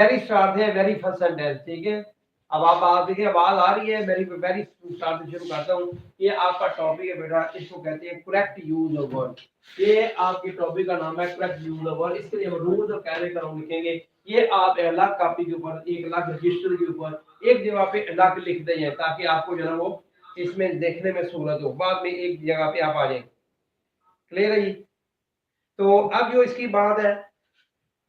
Very start है, very first sentence, ठीक है। अब आप देखिए आवाज आ रही है, वेरी वेरी स्टार्ट से शुरू करता हूँ। ये आपका टॉपिक है बेटा, इसको कहते हैं करेक्ट यूज ऑफ वर्ड। ये आपके टॉपिक का नाम है करेक्ट यूज ऑफ वर्ड। इसके लिए हम रूल्स और कैसे करो लिखेंगे। ये आप अलग कॉपी के ऊपर, एक अलग रजिस्टर के ऊपर एक जगह पे अलग लिख दें, ताकि आपको जो है वो इसमें देखने में सहूलत हो, बाद में एक जगह पे आप आ जाए। क्लियर है जी। तो अब जो इसकी बात है,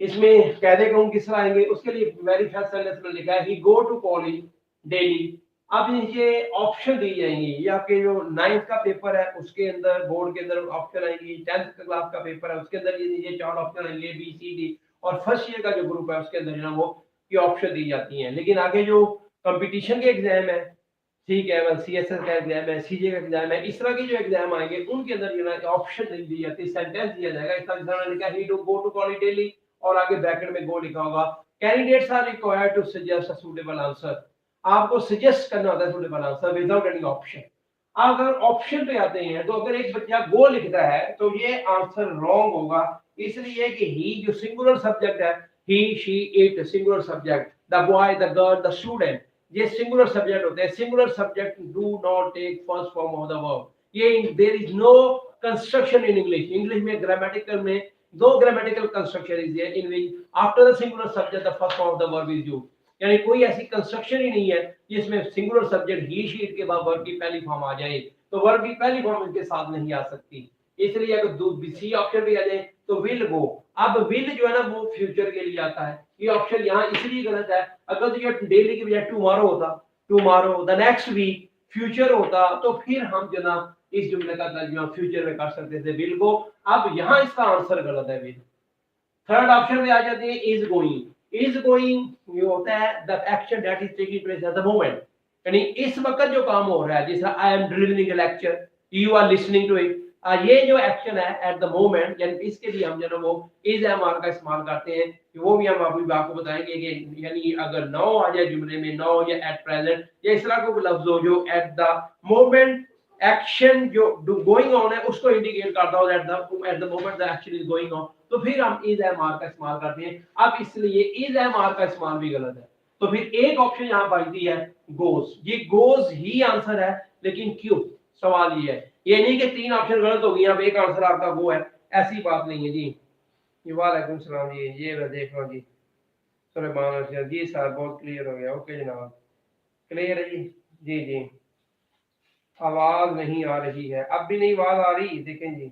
इसमें कहते कहूँ किस तरह आएंगे, उसके लिए वेरी फर्स्ट सेंटेंस में लिखा है ही गो टू कॉलेज डेली। अब ये ऑप्शन दी जाएंगी, ये आपके जो 9th का पेपर है उसके अंदर, बोर्ड के अंदर ऑप्शन आएंगी, 10th क्लास का पेपर है उसके अंदर ये 4 ऑप्शन आएंगे बी सी डी, और फर्स्ट ईयर का जो ग्रुप है उसके अंदर जो है वो ये ऑप्शन दी जाती हैं। लेकिन आगे जो कंपटीशन के एग्जाम है, ठीक है, वह सी एस एस का एग्जाम है, सीजे का एग्जाम है, इस तरह के जो एग्जाम आएंगे उनके अंदर जो है ऑप्शन नहीं दी जाती, सेंटेंस दिया जाएगा। इस तरह लिखा he do go to college daily, और आगे ब्रैकेट में गो लिखा होगा। Candidates are required to suggest a suitable answer. आपको सजेस्ट करना होता है suitable answer without any option. अगर ऑप्शन पे आते हैं तो अगर एक बच्चा गो लिखता है तो ये आंसर रॉन्ग होगा, इसलिए कि ही जो सिंगुलर सब्जेक्ट है, he she it singular subject, the boy the girl the student, ये सिंगुलर सब्जेक्ट होते हैं। Singular subject do not take first form of the verb. ये there is no construction in English. English में grammatical में दो grammatical construction is there in which after the singular subject the first form of the verb is used। यानी कोई ऐसी construction ही नहीं है जिसमें singular subject he she it के बाद वर्ब की पहली फॉर्म आ जाए, तो वर्ब की पहली फॉर्म इनके साथ नहीं आ सकती। इसलिए अगर सी ऑप्शन भी आ जाए तो विल गो। अब विल जो है ना वो फ्यूचर के लिए आता है, ये ऑप्शन यहाँ इसलिए गलत है। अगर तो ये डेली की बजाय टुमारो होता, tomorrow the next week, future होता, तो फिर हम जो ना इस जुमले का तर्जुमा फ्यूचर में कर सकते थे विल को। अब यहाँ इसका आंसर गलत है विल। थर्ड ऑप्शन में आ जाते हैं इज गोइंग। इज गोइंग ये होता है the action that is taking place at the moment, यानी इस वक्त जो काम हो रहा है, जैसे I am delivering a lecture, you are listening to it, ये जो एक्शन है एट द मोमेंट, यानी इसके लिए हम जो है वो इज एम आर का इस्तेमाल करते हैं। वो भी हम अभी आपको बताएंगे कि यानी अगर नाउ आ जाए जुमले में, नाउ या एट प्रेजेंट या इस तरह को लफ्ज हो जो एट द मोमेंट एक्शन जो गोइंग ऑन है उसको इंडिकेट करता हो, eight the moment the action is going on, तो फिर हम इज एम आर का इस्तेमाल करते हैं। अब इसलिए इज एम आर का इस्तेमाल भी गलत है, तो फिर एक ऑप्शन यहाँ बचती है गोज। ये गोज ही आंसर है, लेकिन क्यों, सवाल ये है। ये नहीं कि 3 ऑप्शन गलत हो गई, अब एक आंसर आपका गो है, ऐसी बात नहीं है जी। वालेकुम सलाम जी, ये देख लो जी, सुलेमान जी सर, बहुत क्लियर हो गया। ओके जनाब, क्लियर है जी। जी जी, आवाज नहीं आ रही है, अब भी नहीं आवाज आ रही, देखें जी,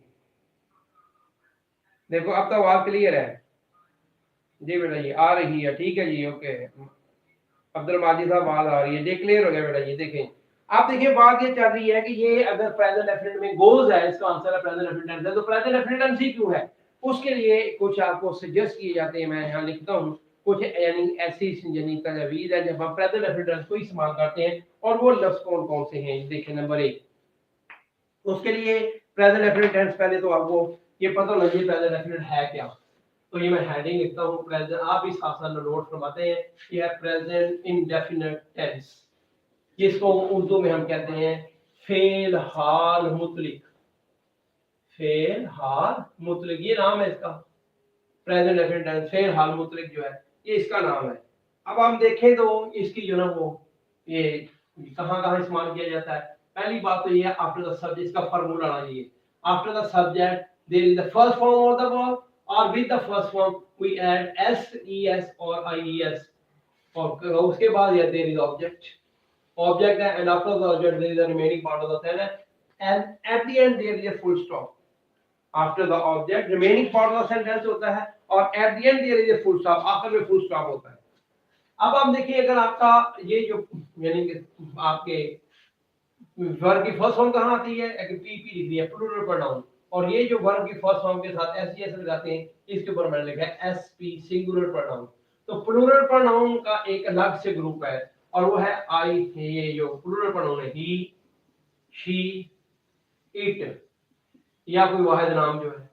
देखो अब तो आवाज क्लियर है जी बेटा जी, आ रही है, ठीक है जी। ओके, अब्दुल माजिद साहब आवाज आ रही है जी, क्लियर हो गया बेटा जी। देखें आप, देखिए बात ये चल रही है कि ये अगर प्रेजेंट डेफिनेट में गोज है, इसका आंसर है प्रेजेंट डेफिनेट है, तो प्रेजेंट डेफिनेट एमसीक्यू है। उसके लिए कुछ आपको सजेस्ट किए जाते हैं, मैं यहाँ लिखता हूँ कुछ, यानी ऐसी यानी तजवीज़ है जब हम प्रेजेंट डेफिनेट को इस्तेमाल करते हैं, और वो लफ्ज कौन कौन से हैं। देखिए नंबर 1, उसके लिए प्रेजेंट डेफिनेट टेंस, पहले तो आपको ये पता होना चाहिए प्रेजेंट डेफिनेट है क्या। तो ये मैं हेडिंग लिखता हूँ प्रेजेंट, आप इस साथ साथ नोट करवाते हैं। ये है प्रेजेंट इंडेफिनिट टेंस, जिसको उर्दू में हम कहते हैं फेल हाल मुतलिक। फेल हाल मुतलिक ये नाम है इसका, प्रेजेंट डेफिनिट टेंस फेल हाल मुतलिक जो है ये इसका नाम है। अब हम देखें तो इसकी जो ना वो ये कहाँ कहाँ इस्तेमाल किया जाता है। पहली बात तो ये है आफ्टर द सब्जेक्ट, इसका फार्मूला आना चाहिए। After the subject there is the first form of the verb, और with the first form we add S E S और आई ई एस, और उसके बाद या देयर इज ऑब्जेक्ट, ऑब्जेक्ट है, and after the object there is the remaining part of the sentence, and at the end there is a full stop. After the object remaining part of the sentence होता है, और at the end there is a full stop, आखिर में full stop होता है। अब आप देखिए अगर आपका ये जो यानी कि आपके वर्ब की फर्स्ट फॉर्म कहाँ आती है, एक पीपी लिख दिया प्लूरल प्रोनाउन, और ये जो वर्ब की फर्स्ट फॉर्म के साथ एस एस लगाते हैं, इसके ऊपर मैंने लिखा है एस पी सिंगुलर प्रोनाउन। तो प्लूरल प्रोनाउन का एक अलग से ग्रुप है, और वो है आई, ये जो प्लूरल प्रोनाउन है ही शी इट, या कोई वाहिद नाम जो है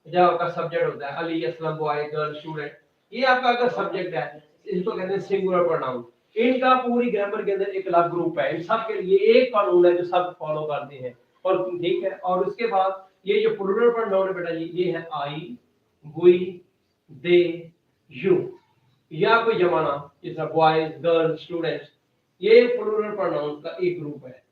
जब आपका सब्जेक्ट होता है Ali Aslam boy girl student, ये आपका अगर सब्जेक्ट है इसको कहते हैं सिंगुलर प्रोनाउन। इनका पूरी ग्रामर के अंदर एक अलग ग्रुप है, इन सब के लिए एक कानून है जो सब फॉलो करते हैं, और ठीक है। और उसके बाद ये जो प्लूरल प्रोनाउन है बेटा ये है आई, वी, दे, यू, या कोई जमाना, जैसा बॉयज, गर्ल्स, स्टूडेंट्स, ये प्लूरल प्रोनाउन का एक ग्रुप है।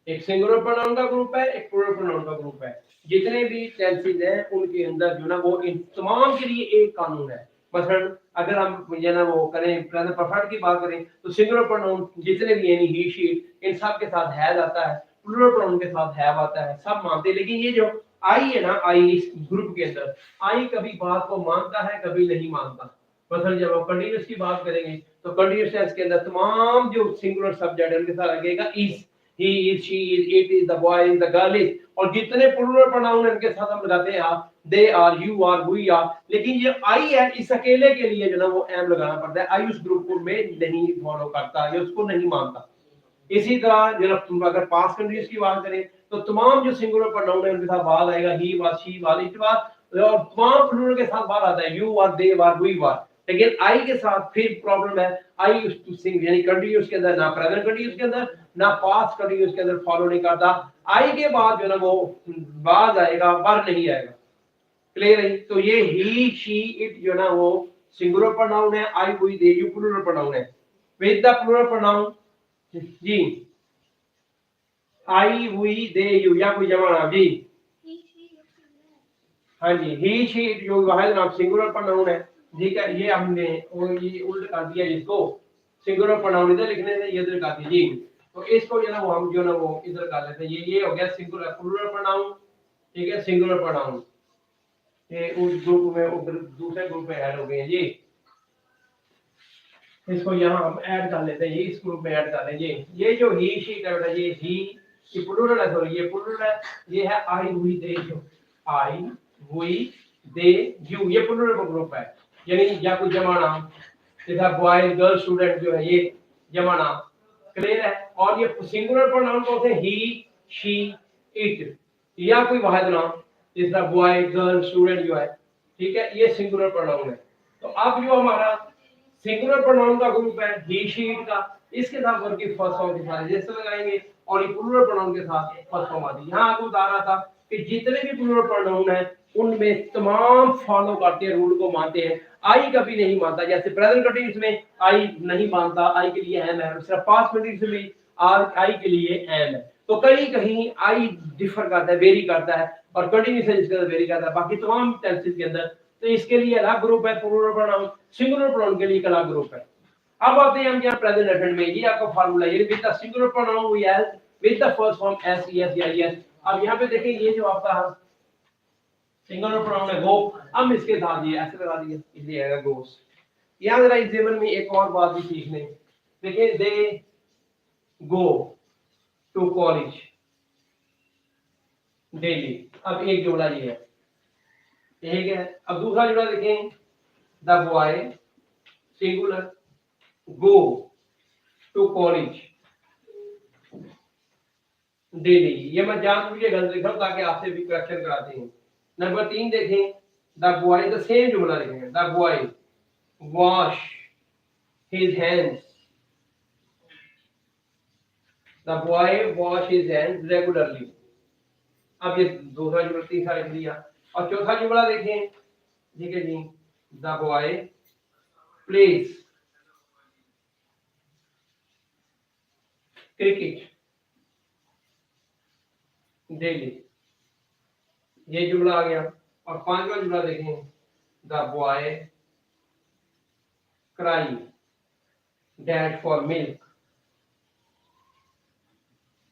एक सिंगुलर प्रोनाउन का ग्रुप है, एक प्लूरल प्रोनाउन का ग्रुप है। जितने भी टेंसेज हैं उनके अंदर जो ना वो इन तमाम के लिए एक कानून है। मसलन अगर हम जो ना वो करें प्रेजेंट परफेक्ट की बात करें तो सिंगुलर प्रोनाउन जितने भी यानी ही, शी, इन सब के साथ हैज आता है, प्लूरल प्रोनाउन के साथ हैव आता है, सब मानते हैं। लेकिन ये जो आई है ना, आई इस ग्रुप के अंदर, आई कभी बात को मानता है, कभी नहीं मानता। मसलन जब हम कंटीन्यूअस की बात करेंगे तो कंटीन्यूअस टेंस के अंदर तमाम जो सिंगुलर सब्जेक्ट है उनके साथ लगेगा is, he is, she is, it is, the boy is, the girl is, और जितने प्लूरल प्रोनाउन इनके साथ हम लगाते हैं they are, you are, we are। लेकिन ये आई है, इस अकेले के लिए जो ना वो एम लगाना पड़ता है। आई उस ग्रुप को में नहीं फॉलो करता या उसको नहीं मानता। इसी तरह जो अगर पास्ट कंटीन्यूअस की बात करें तो तमाम जो सिंगुलर प्रोनाउन है उनके साथ बाद आएगा he was, she was, it was, और तमाम प्लूरल के साथ बाद आता है you were, they were, we were. लेकिन आई के साथ फिर प्रॉब्लम है, आई यूज्ड टू सिंग यानी कंटीन्यूअस के अंदर ना प्रेजेंट कंटीन्यूअस के अंदर ना पास्ट कंटीन्यूअस के अंदर फॉलो नहीं करता। आई के बाद जो ना वो बाद आएगा, वर नहीं आएगा। क्लियर है? तो ये ही, शी, इट जो ना वो सिंगुलर प्रोनाउन है, I, we, they, you plural pronoun है। विद द प्लूरल प्रोनाउन जी, आई, वी, दे, यू या कोई जमाना जी, हाँ जी, ही, शी, इट जो है जनाब सिंगुलर प्रोनाउन है। ठीक है, ये हमने ये उल्ट कर दिया इसको, सिंगुलर प्रोनाउन इधर लिखने से ये इधर कर दिया जी। तो इसको जो ना वो हम जो ना वो इधर कर लेते हैं, ये हो गया सिंगुलर प्लूरल प्रोनाउन। ठीक है, सिंगुलर प्रोनाउन ये उस ग्रुप में उधर दूसरे ग्रुप में ऐड हो गए हैं जी। इसको यहाँ हम ऐड कर लेते हैं, ये इस ग्रुप में ऐड कर लेंगे। ये जो ही, शी कर रहा है, ये ही, ये प्लूरल है, सॉरी ये प्लूरल है। ये है I, we, they, you, I, we, they, you, ये प्लूरल का ग्रुप है। यानी या कोई जमाना, जैसा बॉय, गर्ल, स्टूडेंट जो है ये जमाना। क्लियर है? और ये सिंगुलर प्रोनाउन कौन से? ही, शी, इट, या कोई वाहिद नाम, जैसा बॉय, गर्ल, स्टूडेंट जो है। ठीक है, ये सिंगुलर प्रोनाउन है। तो अब जो हमारा सिंगुलर प्रोनाउन का ग्रुप है ही, शी, इट का, इसके साथ वर्ब की फर्स्ट फॉर्म के सारे जैसे लगाएंगे, और ये प्लूरल प्रोनाउन के साथ फर्स्ट फॉर्म आती है। यहाँ आपको बता रहा था कि जितने भी प्लूरल प्रोनाउन है उनमें तमाम फॉलो करते हैं, रूल को मानते हैं। आई कभी नहीं मानता, जैसे प्रेजेंट कंटीन्यूअस में आई नहीं मानता, आई के लिए एम है। सिर्फ पास्ट कंटीन्यूअस में आई के लिए एम है। तो कहीं कहीं आई डिफर करता है, वेरी करता है, और कंटीन्यूअस है जिसके अंदर वेरी करता है। बाकी तमाम टेंसेस के अंदर तो इसके लिए अलग ग्रुप है प्लूरल प्रोनाउन, सिंगुलर प्रोनाउन के लिए एक अलग ग्रुप है। अब आते हैं हम यहाँ प्रेजेंट इंडेफिनिट में। ये आपका फार्मूला है, with the singular pronoun we have with the first form S, S या एस। अब यहाँ पे देखें, ये जो आपका सिंगुलर प्रोनाउन है गो, हम इसके साथ ये ऐसे लगा दिए, इसलिए आएगा गोस। यहाँ जरा इस जेमन में एक और बात भी सीखने, देखिए दे गो टू कॉलेज डेली। अब एक जोड़ा ये है, ठीक है। अब दूसरा जोड़ा देखें, the boy singular go to college daily. ये मैं जानबूझ गलत लिखा हूं ताकि आपसे भी करेक्शन कराते हैं। नंबर 3 देखें, द बॉय, द सेम जुमला लिखेंगे, the boy wash his hands, the boy wash his hands regularly. अब ये दूसरा जुमला, तीसरा लिख दिया। और चौथा जुमला देखें, ठीक है जी, the boy plays cricket daily. ये जुमला आ गया। और पांचवा जुमला देखें, the boy cried for milk.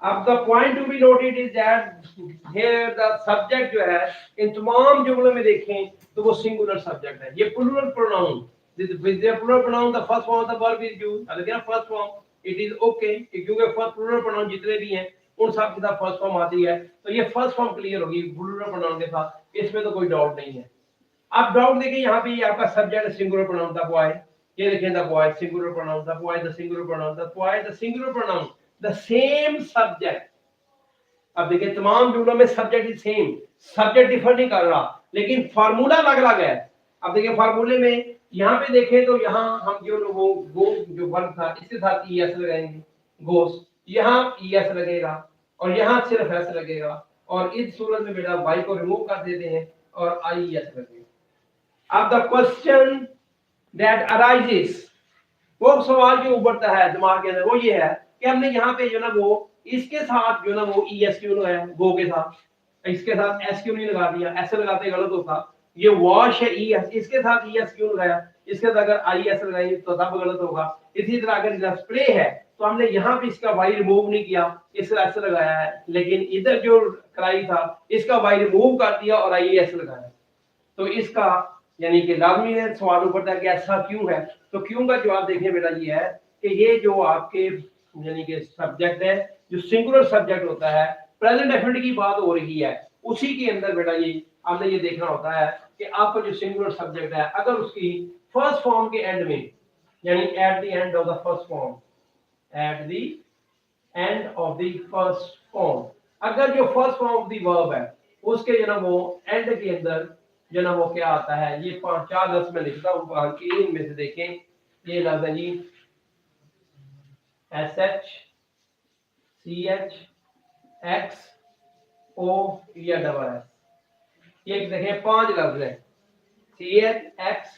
अब the point to be noted is that here the subject जो है इन तमाम जुमलों में देखें तो वो सिंगुलर सब्जेक्ट है। ये plural pronoun, with the plural pronoun the first form of the verb is used, again first form it is okay, क्योंकि फर्स्ट प्लूरल प्रोनाउन जितने भी हैं उन सब के साथ फर्स्ट फॉर्म आती है। तो ये फर्स्ट फॉर्म क्लियर होगी प्लूरल प्रोनाउन के साथ, इसमें तो कोई डाउट नहीं है। आप डाउट देखिए, यहाँ पे ये आपका subject singular pronoun the boy, ये देखें the boy singular pronoun, the boy the singular pronoun, the boy the singular pronoun, the same subject. अब देखिए तमाम जुमलों में subject is same, subject differ नहीं कर रहा, लेकिन फार्मूला अलग अलग है। अब देखिए फार्मूले में यहाँ पे देखें तो यहाँ हम जो वो गो जो वर्ब था इसके साथ ई एस लगाएंगे, गोस, यहाँ ई एस लगेगा और यहाँ सिर्फ एस लगेगा। और इस सूरत में बेटा वाई को रिमूव कर देते हैं और आई एस लगेगा। अब द क्वेश्चन दैट अराइजेस, वो सवाल जो उभरता है दिमाग के अंदर वो ये है कि हमने यहाँ पे जो ना वो इसके साथ जो ना वो ई एस क्यू लगाया गो के साथ, इसके साथ एस क्यू नहीं लगा दिया, ऐसे लगाते गलत होता। ये वॉश है ई एस, इसके साथ ई एस क्यू लगाया, इसके साथ अगर आई एस लगाई तो तब गलत होगा। इसी तरह अगर डिस्प्ले है तो हमने यहाँ पे इसका वाई रिमूव नहीं किया, इसका ऐसे लगाया है, लेकिन इधर जो कराई था इसका वाई रिमूव कर दिया और आई एस लगाया। तो इसका यानी कि लाजमी है सवाल ऊपर था कि ऐसा क्यों है। तो क्यों का जवाब देखिए बेटा ये है कि ये जो आपके यानी कि सब्जेक्ट है, जो सिंगुलर सब्जेक्ट होता है, प्रेजेंट डेफिनेट की बात हो रही है, उसी के अंदर बेटा ये हमने ये देखना होता है कि आपका जो सिंगुलर सब्जेक्ट है अगर उसकी फर्स्ट फॉर्म के एंड में, यानी at the end of the first form, eight the end of the first form, अगर जो first form of the verb है उसके जो ना वो एंड के अंदर जो ना वो क्या आता है, ये 4 लफ्ज में लिखता हूं कि इनमें से देखें। ये लफ्ज है जी S H C H X O या डबल एस, ये देखें 5 लफ्ज है, C H X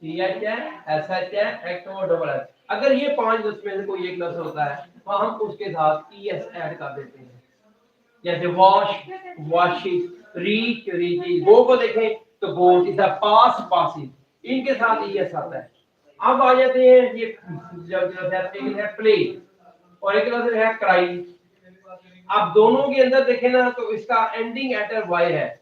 C H है, एस एच है, एक्स ओ डबल एस। अगर ये 5 लफ्ज में से कोई एक लफ्ज होता है तो हम उसके साथ ई एस ऐड कर देते हैं, जैसे वॉश वॉशिंग, रीच रीचिंग, गो को देखें तो गोज, इज पास पासिंग, इनके साथ ई एस आता है। अब आ जाते हैं ये जो है प्ले और एक लफ्ज है क्राई। अब दोनों के अंदर देखें ना तो इसका एंडिंग लेटर वाई है,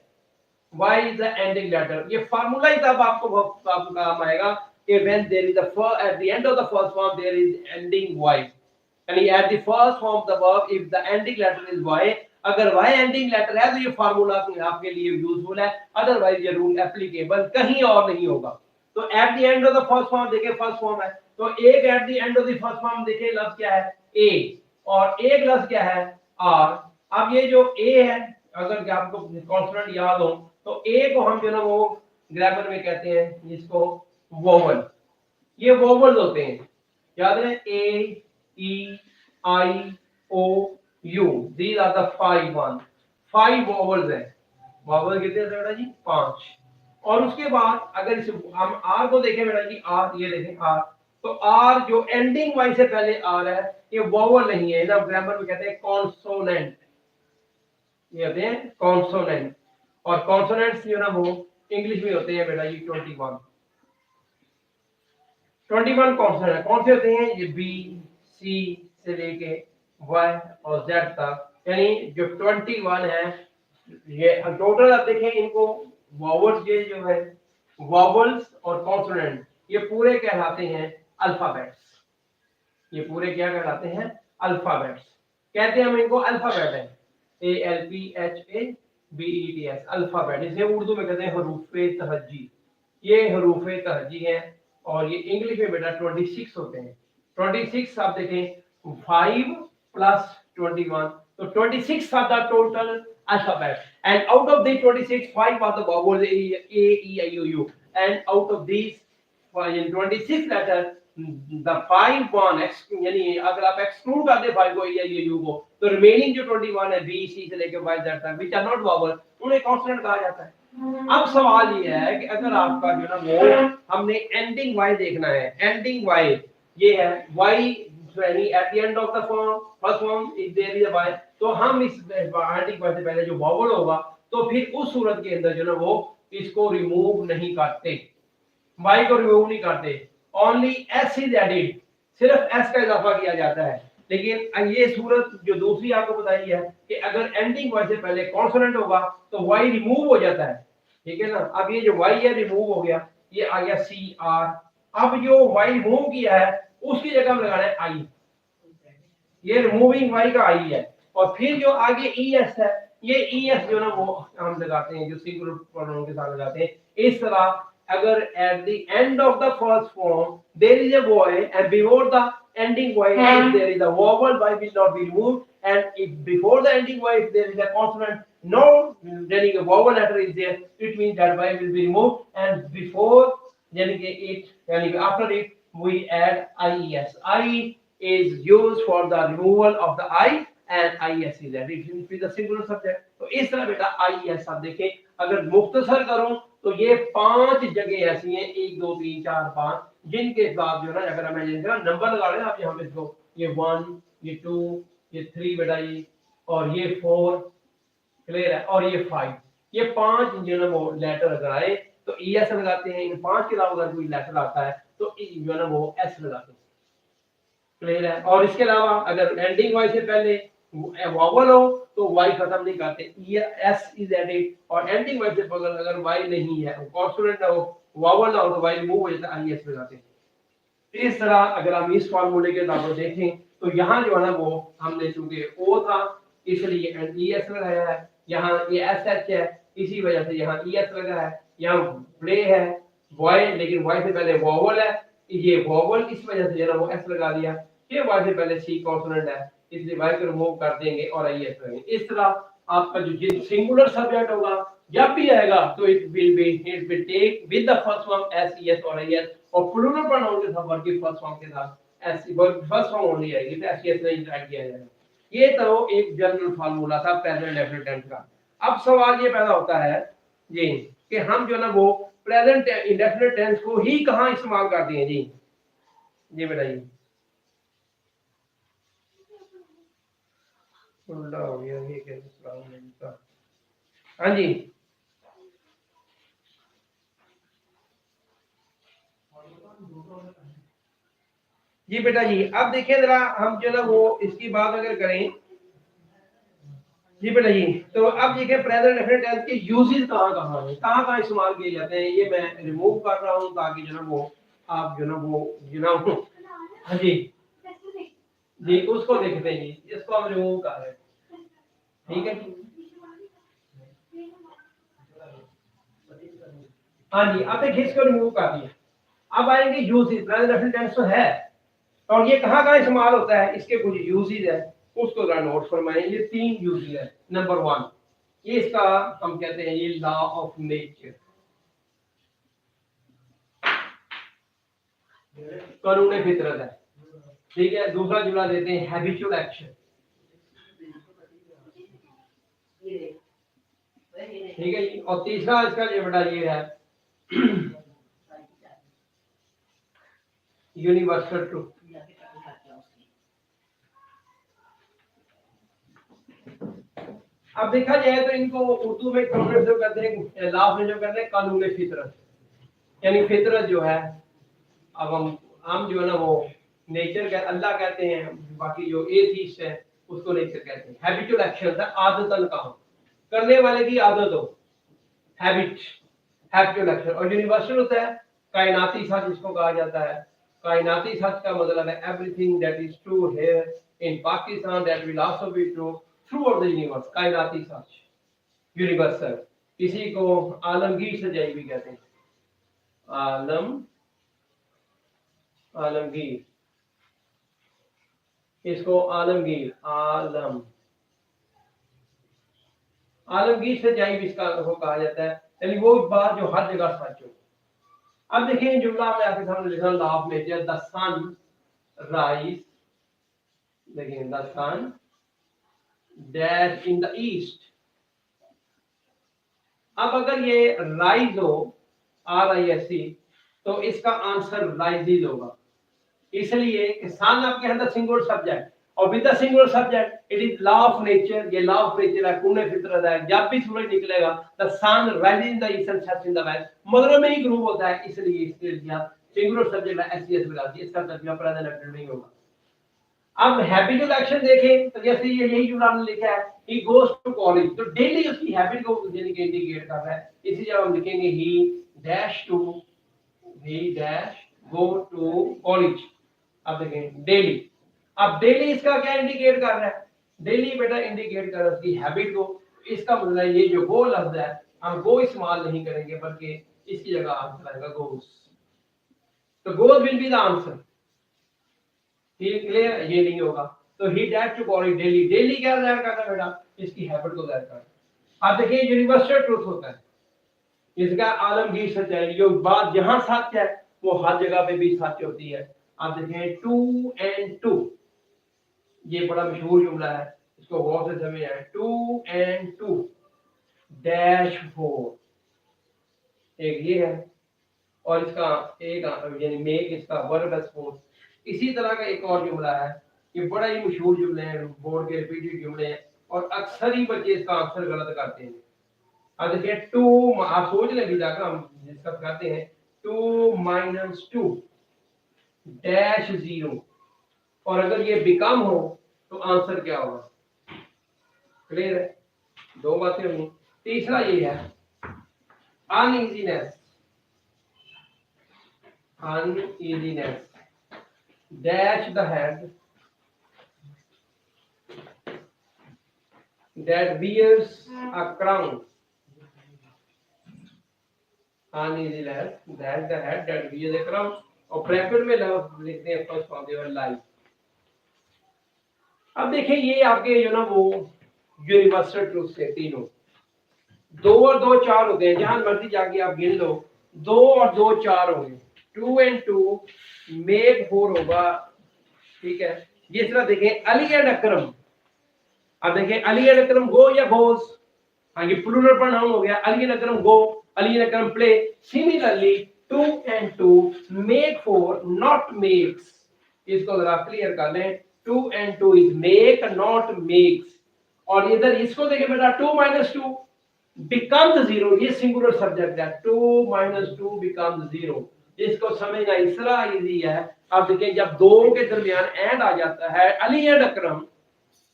y is the ending letter। ये फार्मूला ही तब आपको बहुत काम आएगा कि when there is a at the end of the first form there is ending y, यानी at the first form of the verb if the ending letter is y, अगर y ending letter है तो ये formula आपके लिए useful है, otherwise ये rule applicable कहीं और नहीं होगा। तो at the end of the first form देखिए फर्स्ट फॉर्म है, तो एक at the end of the first form देखिए लफ्ज क्या है a और एक लफ्ज क्या है r। अब ये जो a है अगर आपको कॉन्सोनेंट याद हो तो ए को हम जो ना वो ग्रामर में कहते हैं इसको वोवल, ये वोवल्स होते हैं, याद है A E I O U, these are the 5 vowels है। वोवल कितने हैं बेटा जी 5। और उसके बाद अगर इस हम आर को देखें बेटा जी, आर ये देखें आर, तो आर जो एंडिंग वाई से पहले आर है ये वोवल नहीं है, ना ग्रामर में कहते हैं कॉन्सोनेंट, ये होते हैं कॉन्सोनेंट। और कॉन्सोनेंट्स जो ना वो इंग्लिश में होते हैं बेटा ये 21 कॉन्सोनेंट कौन से होते हैं, ये बी सी से लेके वाई और जेड तक, यानी जो 21 है ये टोटल। आप देखें इनको वॉवल्स, ये जो है वॉवल्स और कॉन्सोनेंट ये पूरे कहलाते हैं अल्फाबेट्स, ये पूरे क्या कहलाते हैं अल्फाबेट्स, कहते हैं हम इनको अल्फाबेट है, A L P H A B E T S, alphabet. इसे उर्दू में कहते हैं हरूफे तहजी, ये हरूफे तहजी है। और ये इंग्लिश में बेटा 26 होते हैं। 26 आप देखें 5 प्लस 21, तो 26 are the total alphabet, and out of the 26 5 are the vowels a e i o u, and out of these 26 letters the 5 one यानी अगर आप एक्सक्लूड कर दे 5 को या यू को तो रिमेनिंग जो 21 है बी सी से लेकर वाई जेड तक, व्हिच आर नॉट वॉवल, उन्हें कॉन्सोनेंट कहा जाता है। अब सवाल ये है कि अगर आपका जो ना वो हमने एंडिंग वाई देखना है, एंडिंग वाई ये है वाई यानी at the end of the form first form if there is a Y, तो हम इस एंडिंग वाई से पहले जो वॉवल होगा तो फिर उस सूरत के अंदर जो ना वो इसको रिमूव नहीं करते, वाई को रिमूव नहीं करते, ओनली एस इज एडेड, सिर्फ एस का इजाफा किया जाता है। लेकिन ये सूरत जो दूसरी आपको बताई है कि अगर एंडिंग वाई से पहले कॉन्सोनेंट होगा तो वाई रिमूव हो जाता है, ठीक है ना। अब ये जो वाई है रिमूव हो गया, ये आ गया सी आर। अब जो वाई रिमूव किया है उसकी जगह हम लगाना है आई, ये रिमूविंग वाई का आई है। और फिर जो आगे ई एस है, ये ई एस जो ना वो हम लगाते हैं जो सिंगुलर प्रोनाउन के साथ लगाते हैं इस तरह। अगर at the end of the first form there is a voice and before the ending voice if there is a vowel y will not be removed, and if before the ending voice there is a consonant no then a vowel letter is there, it means that y will be removed, and before yani after it we add ies. I is used for the removal of the I and is is added with the singular subject। तो इस तरह बेटा ies आप देखें, अगर मुख्तसर करूं तो ये 5 जगह ऐसी हैं, 1 2 3 4 5, जिनके साथ जो है ना अगर मैं जैसे नंबर लगा लें आप यहाँ पे इसको, ये 1, ये 2, ये 3 बेटा ये, और ये 4, क्लियर है, और ये 5, ये 5 जो है वो लेटर अगर आए तो ई एस लगाते हैं। इन 5 के अलावा अगर कोई लेटर आता है तो जो है ना वो एस लगाते हैं, क्लियर है। और इसके अलावा अगर एंडिंग वाई से पहले वॉवल हो तो वाई खत्म नहीं करते, एस इज एडेड, और एंडिंग वाई से पहले अगर वाई नहीं है, कॉन्सोनेंट ना हो, वॉवल ना हो तो वाई रिमूव हो जाता है, आई एस लगाते हैं। इस तरह अगर हम इस फार्मूले के तौर पर देखें तो यहाँ जो है ना वो हमने चूंकि ओ था इसलिए ई एस लगाया है, यहाँ ये एस एच है इसी वजह से यहाँ ई एस लगा है, यहाँ ब्ले है बॉय लेकिन वाई से पहले वॉवल है, ये वॉवल इस वजह से जो है वो एस लगा दिया, ये वाई से पहले सी कॉन्सोनेंट है इसलिए वाई को रिमूव कर देंगे और आई एस करेंगे। इस तरह आपका जो सिंगुलर सब्जेक्ट होगा जब भी आएगा तो it will take with the first form S E S और आई एस, और प्लूरल प्रोनाउन के साथ वर्ब की फर्स्ट फॉर्म के साथ एस फर्स्ट फॉर्म ओनली आएगी, तो एस ई एस नहीं ऐड किया जाएगा। ये तो एक जनरल फार्मूला था प्रेजेंट डेफिनेट टेंस का। अब सवाल ये पैदा होता है जी कि हम जो ना वो प्रेजेंट इंडेफिनिट टेंस को ही कहां इस्तेमाल करते हैं जी बताइए। हाँ जी जी बेटा जी, अब देखिए जरा हम जो ना वो इसकी बात अगर करें जी बेटा जी, तो अब देखिए प्रेजेंट डेफिनेट टेंस के यूजेस कहां-कहां हैं, कहां-कहां इस्तेमाल किए जाते हैं, ये मैं रिमूव कर रहा हूं ताकि जो ना वो आप जो ना वो हाँ जी जी उसको देखते हैं जी, इसको हम रिमूव कर रहे हैं, ठीक है हाँ जी। अब देखिए इसको रिमूव कर दिया, अब आएंगे यूजेस, प्रेजेंट डेफिनेट टेंस तो है और ये कहां-कहां इस्तेमाल होता है, इसके कुछ यूजेस है उसको जरा नोट फरमाएं। ये 3 यूजेस है। नंबर 1 ये इसका हम कहते हैं ये लॉ ऑफ नेचर, कानून फितरत है, ठीक है। दूसरा जुड़ा देते हैं हैबिचुअल एक्शन, ठीक है जी। और तीसरा इसका ये बेटा ये है यूनिवर्सल ट्रूथ। अब देखा जाए तो इनको उर्दू में कॉन्सेप्ट जो कहते हैं लॉ में जो कहते हैं कानून फितरत, यानी फितरत जो है, अब हम जो है ना वो नेचर का अल्लाह कहते हैं, बाकी जो एथीस्ट है उसको नेचर कहते हैं। हैबिचुअल एक्शन है आदतन काम करने वाले की आदत हो, हैबिट हैबिचुअल एक्शन। और यूनिवर्सल होता है कायनाती सच, जिसको कहा जाता है कायनाती सच का मतलब है everything that is true here in Pakistan that will also be true throughout the universe, कायनाती सच यूनिवर्सल। इसी को आलमगीर सच्चाई भी कहते हैं, आलमगीर, इसको आलमगीर आलमगीर सच्चाई भी इसका को कहा जाता है, यानी वो बात जो हर जगह सच हो। अब देखिए जुमला में आपके सामने लिखा law of nature, the sun rise, देखिए the sun dash in the east. अब अगर ये राइज हो RISE तो इसका आंसर राइजिज होगा, इसलिए कि सन आपके अंदर सिंगुलर सब्जेक्ट और with the singular subject it is law of nature, ये लॉ ऑफ नेचर है, कूने फितरत है, जब भी सूरज निकलेगा the sun rising in the eastern sets in the west, मगरिब में ही ग्रूव होता है, इसलिए इसके लिए सिंगुलर सब्जेक्ट है SES लगा दिया, इसका तर्जुमा प्रेजेंट एक्टिव नहीं होगा। अब हैबिचुअल एक्शन देखें तो जैसे ये यही जो हमने लिखा है ही गोस टू कॉलेज, तो डेली उसकी हैबिट को इंडिकेट कर रहा है, इसी जब हम लिखेंगे he dash go to college. अब देखें डेली, अब डेली इसका क्या इंडिकेट कर रहा है, डेली बेटा इंडिकेट कर रहा है उसकी हैबिट को, इसका मतलब है ये जो गो लफ्ज है हम गो इस्तेमाल नहीं करेंगे बल्कि इसकी जगह आंसर आएगा गोस, तो goes will be the answer, ठीक क्लियर, ये नहीं होगा। तो he dash to college daily, daily क्या जाहिर करता है बेटा, इसकी हैबिट को जाहिर करता है। अब देखिए यूनिवर्सल ट्रूथ होता है, इसका आलमगीर सच्चाई, जो बात जहां सच है वो हर जगह पे भी सच होती है। आप देखें 2 and 2, ये बड़ा मशहूर जुमला है, इसको गौर से समझ आए, 2 and 2 डैश 4, एक ये है, और इसका एक यानी मेक इसका वर्ब है सपोज। इसी तरह का एक और जुमला है, ये बड़ा ही मशहूर जुमले हैं, बोर्ड के रिपीटेड जुमले हैं, और अक्सर ही बच्चे इसका आंसर गलत करते हैं। अब देखिए टू, आप सोच लें भी जाकर हम डिस्कस करते हैं, 2 - 2 डैश 0, और अगर ये बिकम हो तो आंसर क्या होगा? क्लियर है? दो बातें हुई। तीसरा ये है uneasiness, uneasiness dash the head that wears a crown, uneasiness dash the head that wears a crown, और ब्रैकेट में लिखते हैं फर्स्ट फॉर्म देवर लाइफ। अब देखिए ये आपके जो ना वो यूनिवर्सल ट्रूथ से तीनों, 2 और 2 4 होते हैं, जहां मर्जी जाके आप गिन लो, 2 और 2 4 होंगे, 2 and 2 मेक 4 होगा, ठीक है। ये तरह देखें अली एंड अकरम, अब देखें अली एंड अकरम गो या गोस, हाँ ये प्लूरल प्रोनाउन हो गया, Ali and Akram go, Ali and Akram play. Similarly 2 and 2 make 4 not makes, इसको जरा क्लियर कर लें, 2 and 2 is make not makes. और इधर इसको देखें बेटा 2 - 2 becomes 0, ये सिंगुलर सब्जेक्ट है, 2 - 2 becomes 0, इसको समझना इस तरह इजी है। अब देखिए जब दो के दरमियान एंड आ जाता है, अली एंड अकरम,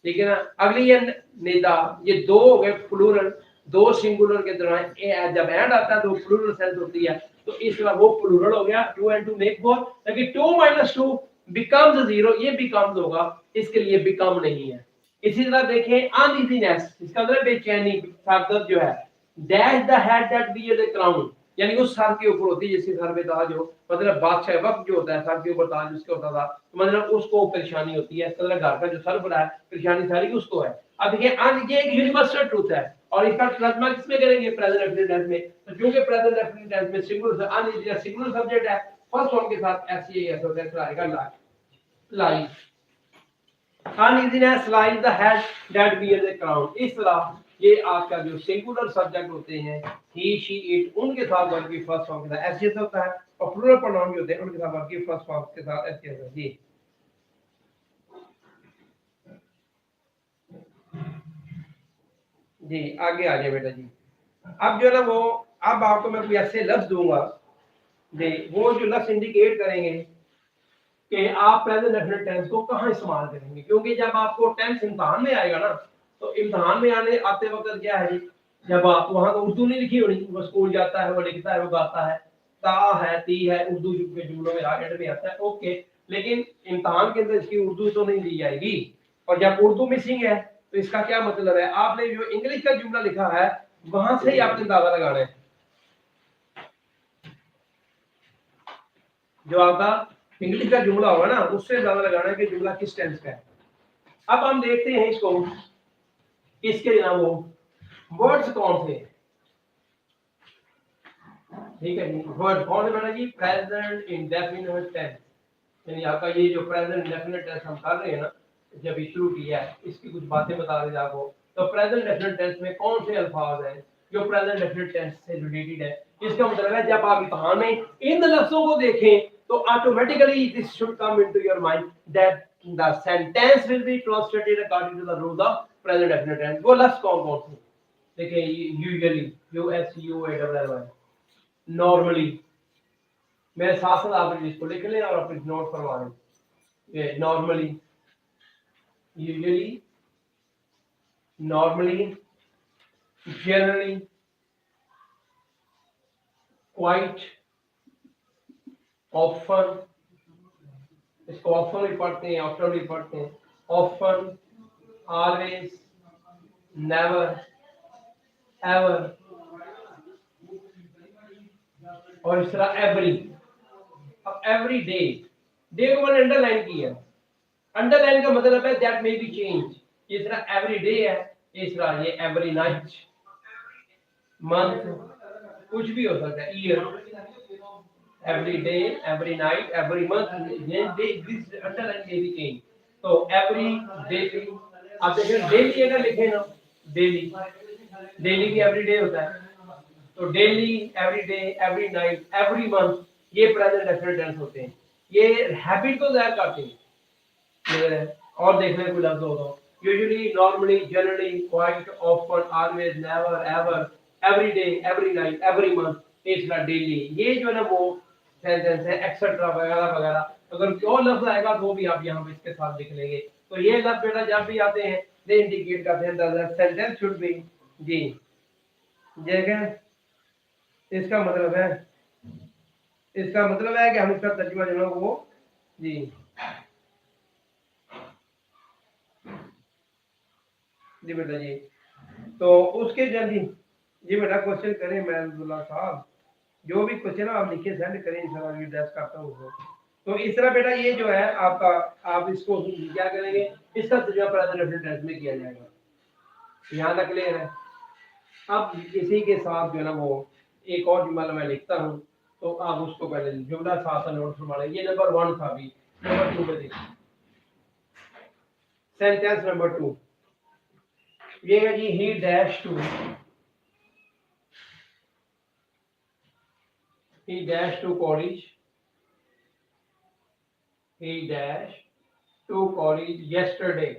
ठीक है ना, अगली एंड निदा, ये दो हो गए प्लूरल, दो सिंगुलर के दरमियान जब एंड आता है तो प्लूरल सेंस होती है, तो इस तरह वो प्लूरल हो गया, 2 and 2 मेक 4, लेकिन 2 - 2 becomes 0, ये becomes होगा, इसके लिए become नहीं है। इसी तरह देखें अनइजीनेस, इसका मतलब बेचैनी, ताकत जो है, dash the head that bears the crown, यानी उस सर के ऊपर होती है जिसके सर पे ताज हो, मतलब बादशाह वक्त जो होता है सर के ऊपर ताज उसके होता था, तो मतलब उसको परेशानी होती है, इसका मतलब घर का जो सर बना है परेशानी सारी उसको है। अब देखिए ये एक यूनिवर्सल ट्रूथ है, और इसका तर्जुमा किसमें करेंगे? प्रेजेंट डेफिनिट टेंस में। तो क्योंकि प्रेजेंट डेफिनिट टेंस में सिंगुलर अनइजीनेस सिंगुलर सब्जेक्ट है, फर्स्ट फॉर्म के साथ एसईएस होता है, तो आएगा लाई। Uneasiness lies the head that bears a crown, इस तरह ये आपका जो सिंगुलर सब्जेक्ट होते हैं ही शी इट, उनके साथ वर्ब की फर्स्ट फॉर्म के साथ एसएस होता है, और प्लूरल प्रोनाउन जो होते हैं उनके साथ वर्ब की फर्स्ट फॉर्म के साथ एसएस होता है। जी जी आगे आ जाए बेटा जी। अब जो है ना वो, अब आपको मैं कोई ऐसे लफ्ज दूंगा जी, वो जो लफ्ज इंडिकेट करेंगे कि आप प्रेजेंट डेफिनेट टेंस को कहाँ इस्तेमाल करेंगे, क्योंकि जब आपको टेंस इम्तिहान में आएगा ना, तो इम्तिहान में आते वक्त क्या है, जब आप वहां तो उर्दू नहीं लिखी होनी, वो स्कूल जाता है, वो लिखता है, वो गाता है, ता है, ती है, उर्दू के जुमलों में एंड में आता है, ओके, लेकिन इम्तिहान के अंदर इसकी उर्दू तो नहीं दी जाएगी, और जब उर्दू मिसिंग है तो इसका क्या मतलब है, आपने जो इंग्लिश का जुमला लिखा है वहां से ही आपने अंदाजा लगाना है, जो आपका इंग्लिश का जुमला होगा ना उससे ज्यादा लगाना है कि जुमला किस टेंस का है। अब हम देखते हैं इसको, इसके ना वो वर्ड्स कौन थे, ठीक है जी, वर्ड कौन से बना जी, प्रेजेंट इंडेफिनिट टेंस, यानी आपका ये जो प्रेजेंट इंडेफिनिट टेंस हम कर रहे हैं ना, जब ये शुरू किया है इसकी कुछ बातें बता दें आपको। तो प्रेजेंट इंडेफिनिट टेंस में कौन से अल्फाज हैं जो प्रेजेंट इंडेफिनिट टेंस से रिलेटेड है, इसका मतलब है जब आप इम्तिहान में इन लफ्जों को देखें तो automatically this should come into your mind that the sentence will be translated according to the rule of present indefinite tense. वो लफ्ज कौन कौन से, देखिए यूजुअली, USUALLY, नॉर्मली, मेरे साथ साथ आप इसको लिख लें और अपने नोट करवा लें, ये normally, usually, normally, generally, quite, often, इसको ऑफन भी पढ़ते हैं, ऑफ्टन भी पढ़ते हैं, ऑफन, ऑलवेज, नेवर, एवर, और इस तरह एवरी। अब एवरी डे, डे को मैंने अंडरलाइन किया, अंडरलाइन का मतलब है दैट मे बी चेंज, इस तरह एवरी डे है, इस तरह ये एवरी नाइट, मंथ, कुछ भी हो सकता है, year, every day, every night, every month, ये this underline may be change. तो एवरी, डेली, आप देखिए डेली अगर लिखे ना, डेली, डेली भी एवरी डे होता है, तो daily, every day, every night, every month, ये प्रेजेंट डेफिनेट टेंस होते हैं। ये हैबिट को ज़ाहिर करते हैं। और देखने को लफ्ज हो तो usually, normally, generally, quite, often, always, never, ever, every day, every night, every month, it's daily, ये जो है ना वो सेंटेंस है, एक्सेट्रा वगैरह वगैरह। अगर और लफ्ज आएगा तो भी आप यहाँ पे इसके साथ लिख लेंगे। तो ये लफ्ज बेटा जब भी आते हैं दे इंडिकेट करते हैं द सेंटेंस शुड बी, जी जगह, इसका मतलब है, इसका मतलब है कि हम इसका तर्जुमा जो है वो, जी जी बेटा जी। तो उसके जल्दी जी बेटा क्वेश्चन करें महमूदुल्लाह साहब, जो भी क्वेश्चन आप लिखे सेंड करें, इंशाल्लाह मैं एड्रेस करता हूँ। तो इस तरह बेटा ये जो है आपका, आप इसको क्या करेंगे, इसका तर्जुमा प्रेजेंट टेंस में किया जाएगा। यहाँ तक क्लियर है। अब इसी के साथ जो है ना वो एक और जुमला मैं लिखता हूँ, तो आप उसको पहले जुमला साथ नोट फरमा लें। ये नंबर 1 था, अभी नंबर 2 पे देखिए, सेंटेंस नंबर 2 ये है जी, he dash to, he dash to college, he dash to college yesterday।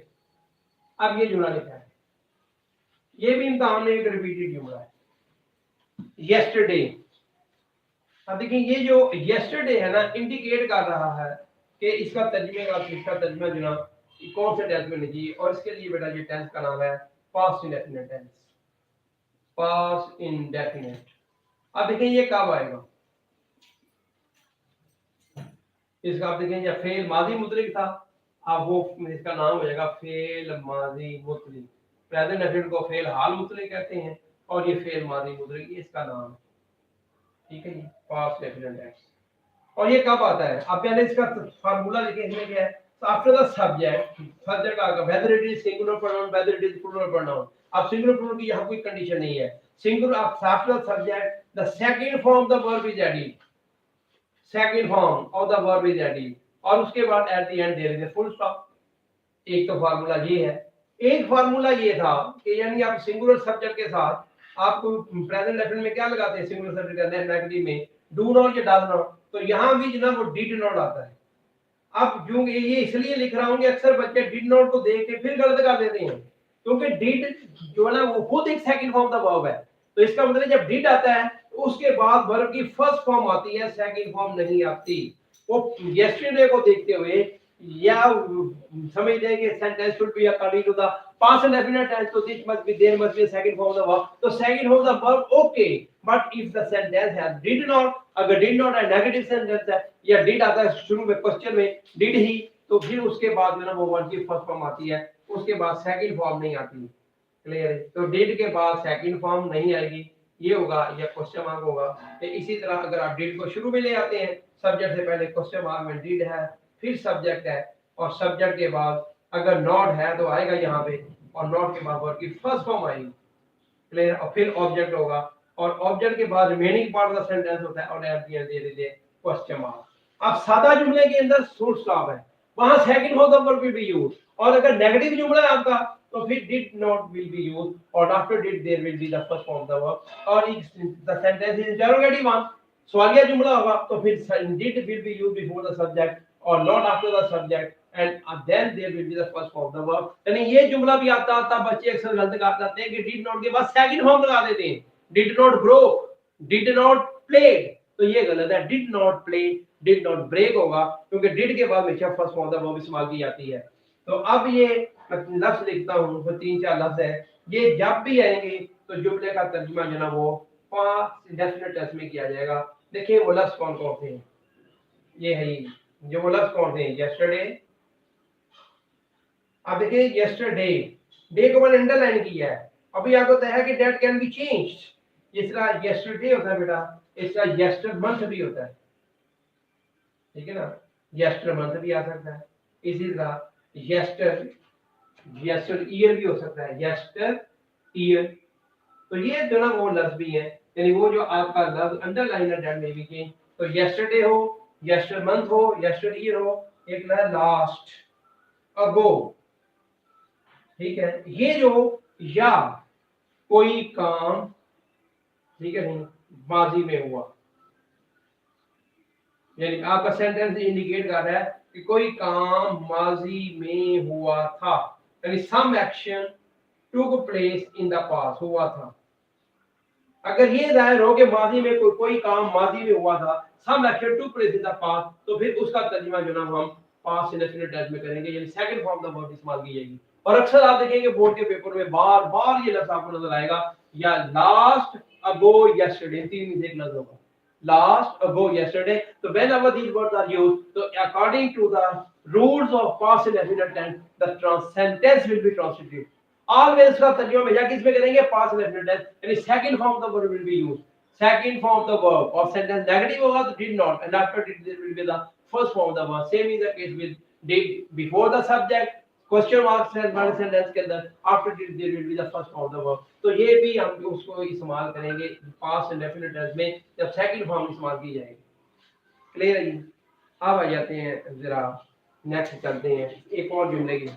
अब ये जुमला लिखा है, ये भी इम्तिहान में एक रिपीटेड जुमला है, yesterday। अब देखिए ये जो yesterday है ना, इंडिकेट कर रहा है कि इसका तर्जुमे का, इसका तर्जुमा जो ना कौन से टेंस में लीजिए। और इसके लिए बेटा ये टेंस का नाम है past indefinite tense, past indefinite. अब देखिए ये कब आएगा, इसका आप देखें या फेल माजी मुतलिक था, अब वो इसका नाम हो जाएगा फेल माजी मुतलिक। प्रेजेंट डेफिनेट को फेल हाल मुतलिक कहते हैं, और ये फेल माजी मुतलिक इसका नाम है, ठीक है जी, पास्ट डेफिनेट टेंस। और ये कब आता है, अब पहले इसका फार्मूला लिखे, इसमें क्या है, आफ्टर द सब्जेक्ट, सब्जेक्ट आएगा whether it is singular pronoun, whether it is plural pronoun. अब सिंगुलर प्लूरल की यहाँ कोई कंडीशन नहीं है, singular after the subject the second form the verb is added, second form of the verb is added, और उसके बाद at the end there is a full stop. एक तो फार्मूला ये है। एक फार्मूला ये था कि यानी आप सिंगुलर सब्जेक्ट के साथ आप प्रेजेंट डेफिनेट में क्या लगाते हैं, सिंगुलर सब्जेक्ट के अंदर नेगेटिव में डू नॉट या डज नॉट, तो यहां भी जनाब वो डिड नॉट आता है। अब जो ये इसलिए लिख रहा हूं कि अक्सर बच्चे डिड नॉट को देख के फिर गलत कर देते हैं, क्योंकि डिड जो है ना वो खुद एक सेकंड फॉर्म द वर्ब है। तो इसका मतलब जब डिड आता है तो उसके बाद वर्ब की फर्स्ट फॉर्म आती है, सेकंड फॉर्म नहीं आती। वो यस्टरडे को देखते हुए या समझ लेंगे sentence should be according to the past indefinite tense, तो this must be, there must be second form of the verb, तो second form of the verb okay. But if the sentence has did not, अगर did not है negative sentence है, या did आता है शुरू में क्वेश्चन में डिड ही, तो फिर उसके बाद जो ना वो वर्ड की फर्स्ट फॉर्म आती है, उसके बाद सेकंड फॉर्म नहीं आती। क्लियर है? तो डिड के बाद सेकंड फॉर्म नहीं आएगी, ये होगा या क्वेश्चन मार्क होगा। तो इसी तरह अगर आप डिड को शुरू में ले आते हैं, सब्जेक्ट से पहले क्वेश्चन मार्क में डिड है, फिर सब्जेक्ट है, और सब्जेक्ट के बाद अगर नॉट है तो आएगा यहाँ पे, और नॉट के बाद वर्ड की फर्स्ट फॉर्म आएगी। क्लियर? और फिर ऑब्जेक्ट होगा, और ऑब्जेक्ट के बाद remaining part of the sentence होता है, और एट द एंड दे दीजिए क्वेश्चन मार्क। अब सादा जुमले के अंदर फुल स्टॉप है, वहां second form the verb will be used. और अगर नेगेटिव जुमला है आपका तो फिर did not will be used, और after did there will be the first form of the verb. और if the sentence is interrogative one, सवालिया जुमला होगा, तो फिर did will be used before the subject और not after the subject, and then there will be the first form of the verb. यानी ये जुमला भी आता आता बच्चे अक्सर गलत कर जाते हैं कि डिड नॉट के बाद सेकंड फॉर्म लगा देते हैं, did not grow, did not play, तो ये गलत है। Did not play, did not break होगा, क्योंकि डिड के बाद हमेशा first form of the verb इस्तेमाल की जाती है। तो अब ये लफ्ज लिखता हूं, तो 3-4 लफ्ज है, ये जब भी आएंगे तो जुमले का तर्जुमा जो ना वो पास्ट इंडेफिनिट टेंस में किया जाएगा। देखिए वो लफ्ज कौन कौन से हैं, ये है जो वो लफ्ज कौन से हैं, यस्टरडे। अब देखिए यस्टरडे, डे को मैंने अंडरलाइन किया है, अभी आपको तय है कि डेट कैन बी चेंज्ड। इसका यस्टरडे होता है बेटा, इसका यस्टर मंथ भी होता है, ठीक है ना, यस्टर मंथ भी आ सकता है। इसी तरह यस्टर यस्टर ईयर भी हो सकता है, यस्टर ईयर। तो ये जो ना वो लफ्ज भी है, यानी वो जो आपका लफ्ज अंडरलाइन डेट में भी चेंज, तो यस्टरडे हो, यस्टर मंथ हो, यस्टर ईयर हो, एक ना लास्ट, अगो, ठीक है। ये जो या कोई काम ठीक है नहीं, माजी में हुआ, यानी आपका सेंटेंस इंडिकेट कर रहा है कि कोई काम माजी में हुआ था, यानी some action took place in the past, हुआ था। अगर ये जाहिर हो कि माजी में कोई काम माजी में हुआ था, some action took place in the past, तो फिर उसका तर्जुमा जो ना हम पास्ट इंडेफिनिट टेंस में करेंगे, यानी सेकंड फॉर्म द वर्ब इस्तेमाल की जाएगी। और अक्सर आप देखेंगे बोर्ड के पेपर में बार बार ये लफ्ज आपको नजर आएगा, या लास्ट अगो यस्टरडे, तीन में से एक लफ्ज होगा, last ago yesterday. So whenever these words are used, so according to the rules of past indefinite tense, the sentence will be transitive. Always का तर्जुमा में या किस में करेंगे, past indefinite tense, यानी second form of the verb will be used. Second form of the verb और sentence negative होगा तो did not, and after did there will be the first form of the verb. Same is the case with did before the subject, question mark से हमारे sentence के अंदर after did there will be the first form of the verb. तो ये भी हम उसको इस्तेमाल करेंगे पास्ट इंडेफिनिट टेंस में जब सेकंड फॉर्म इस्तेमाल की जाएगी। क्लियर है जी? अब आ जाते हैं, जरा नेक्स्ट चलते हैं एक और जुमले की।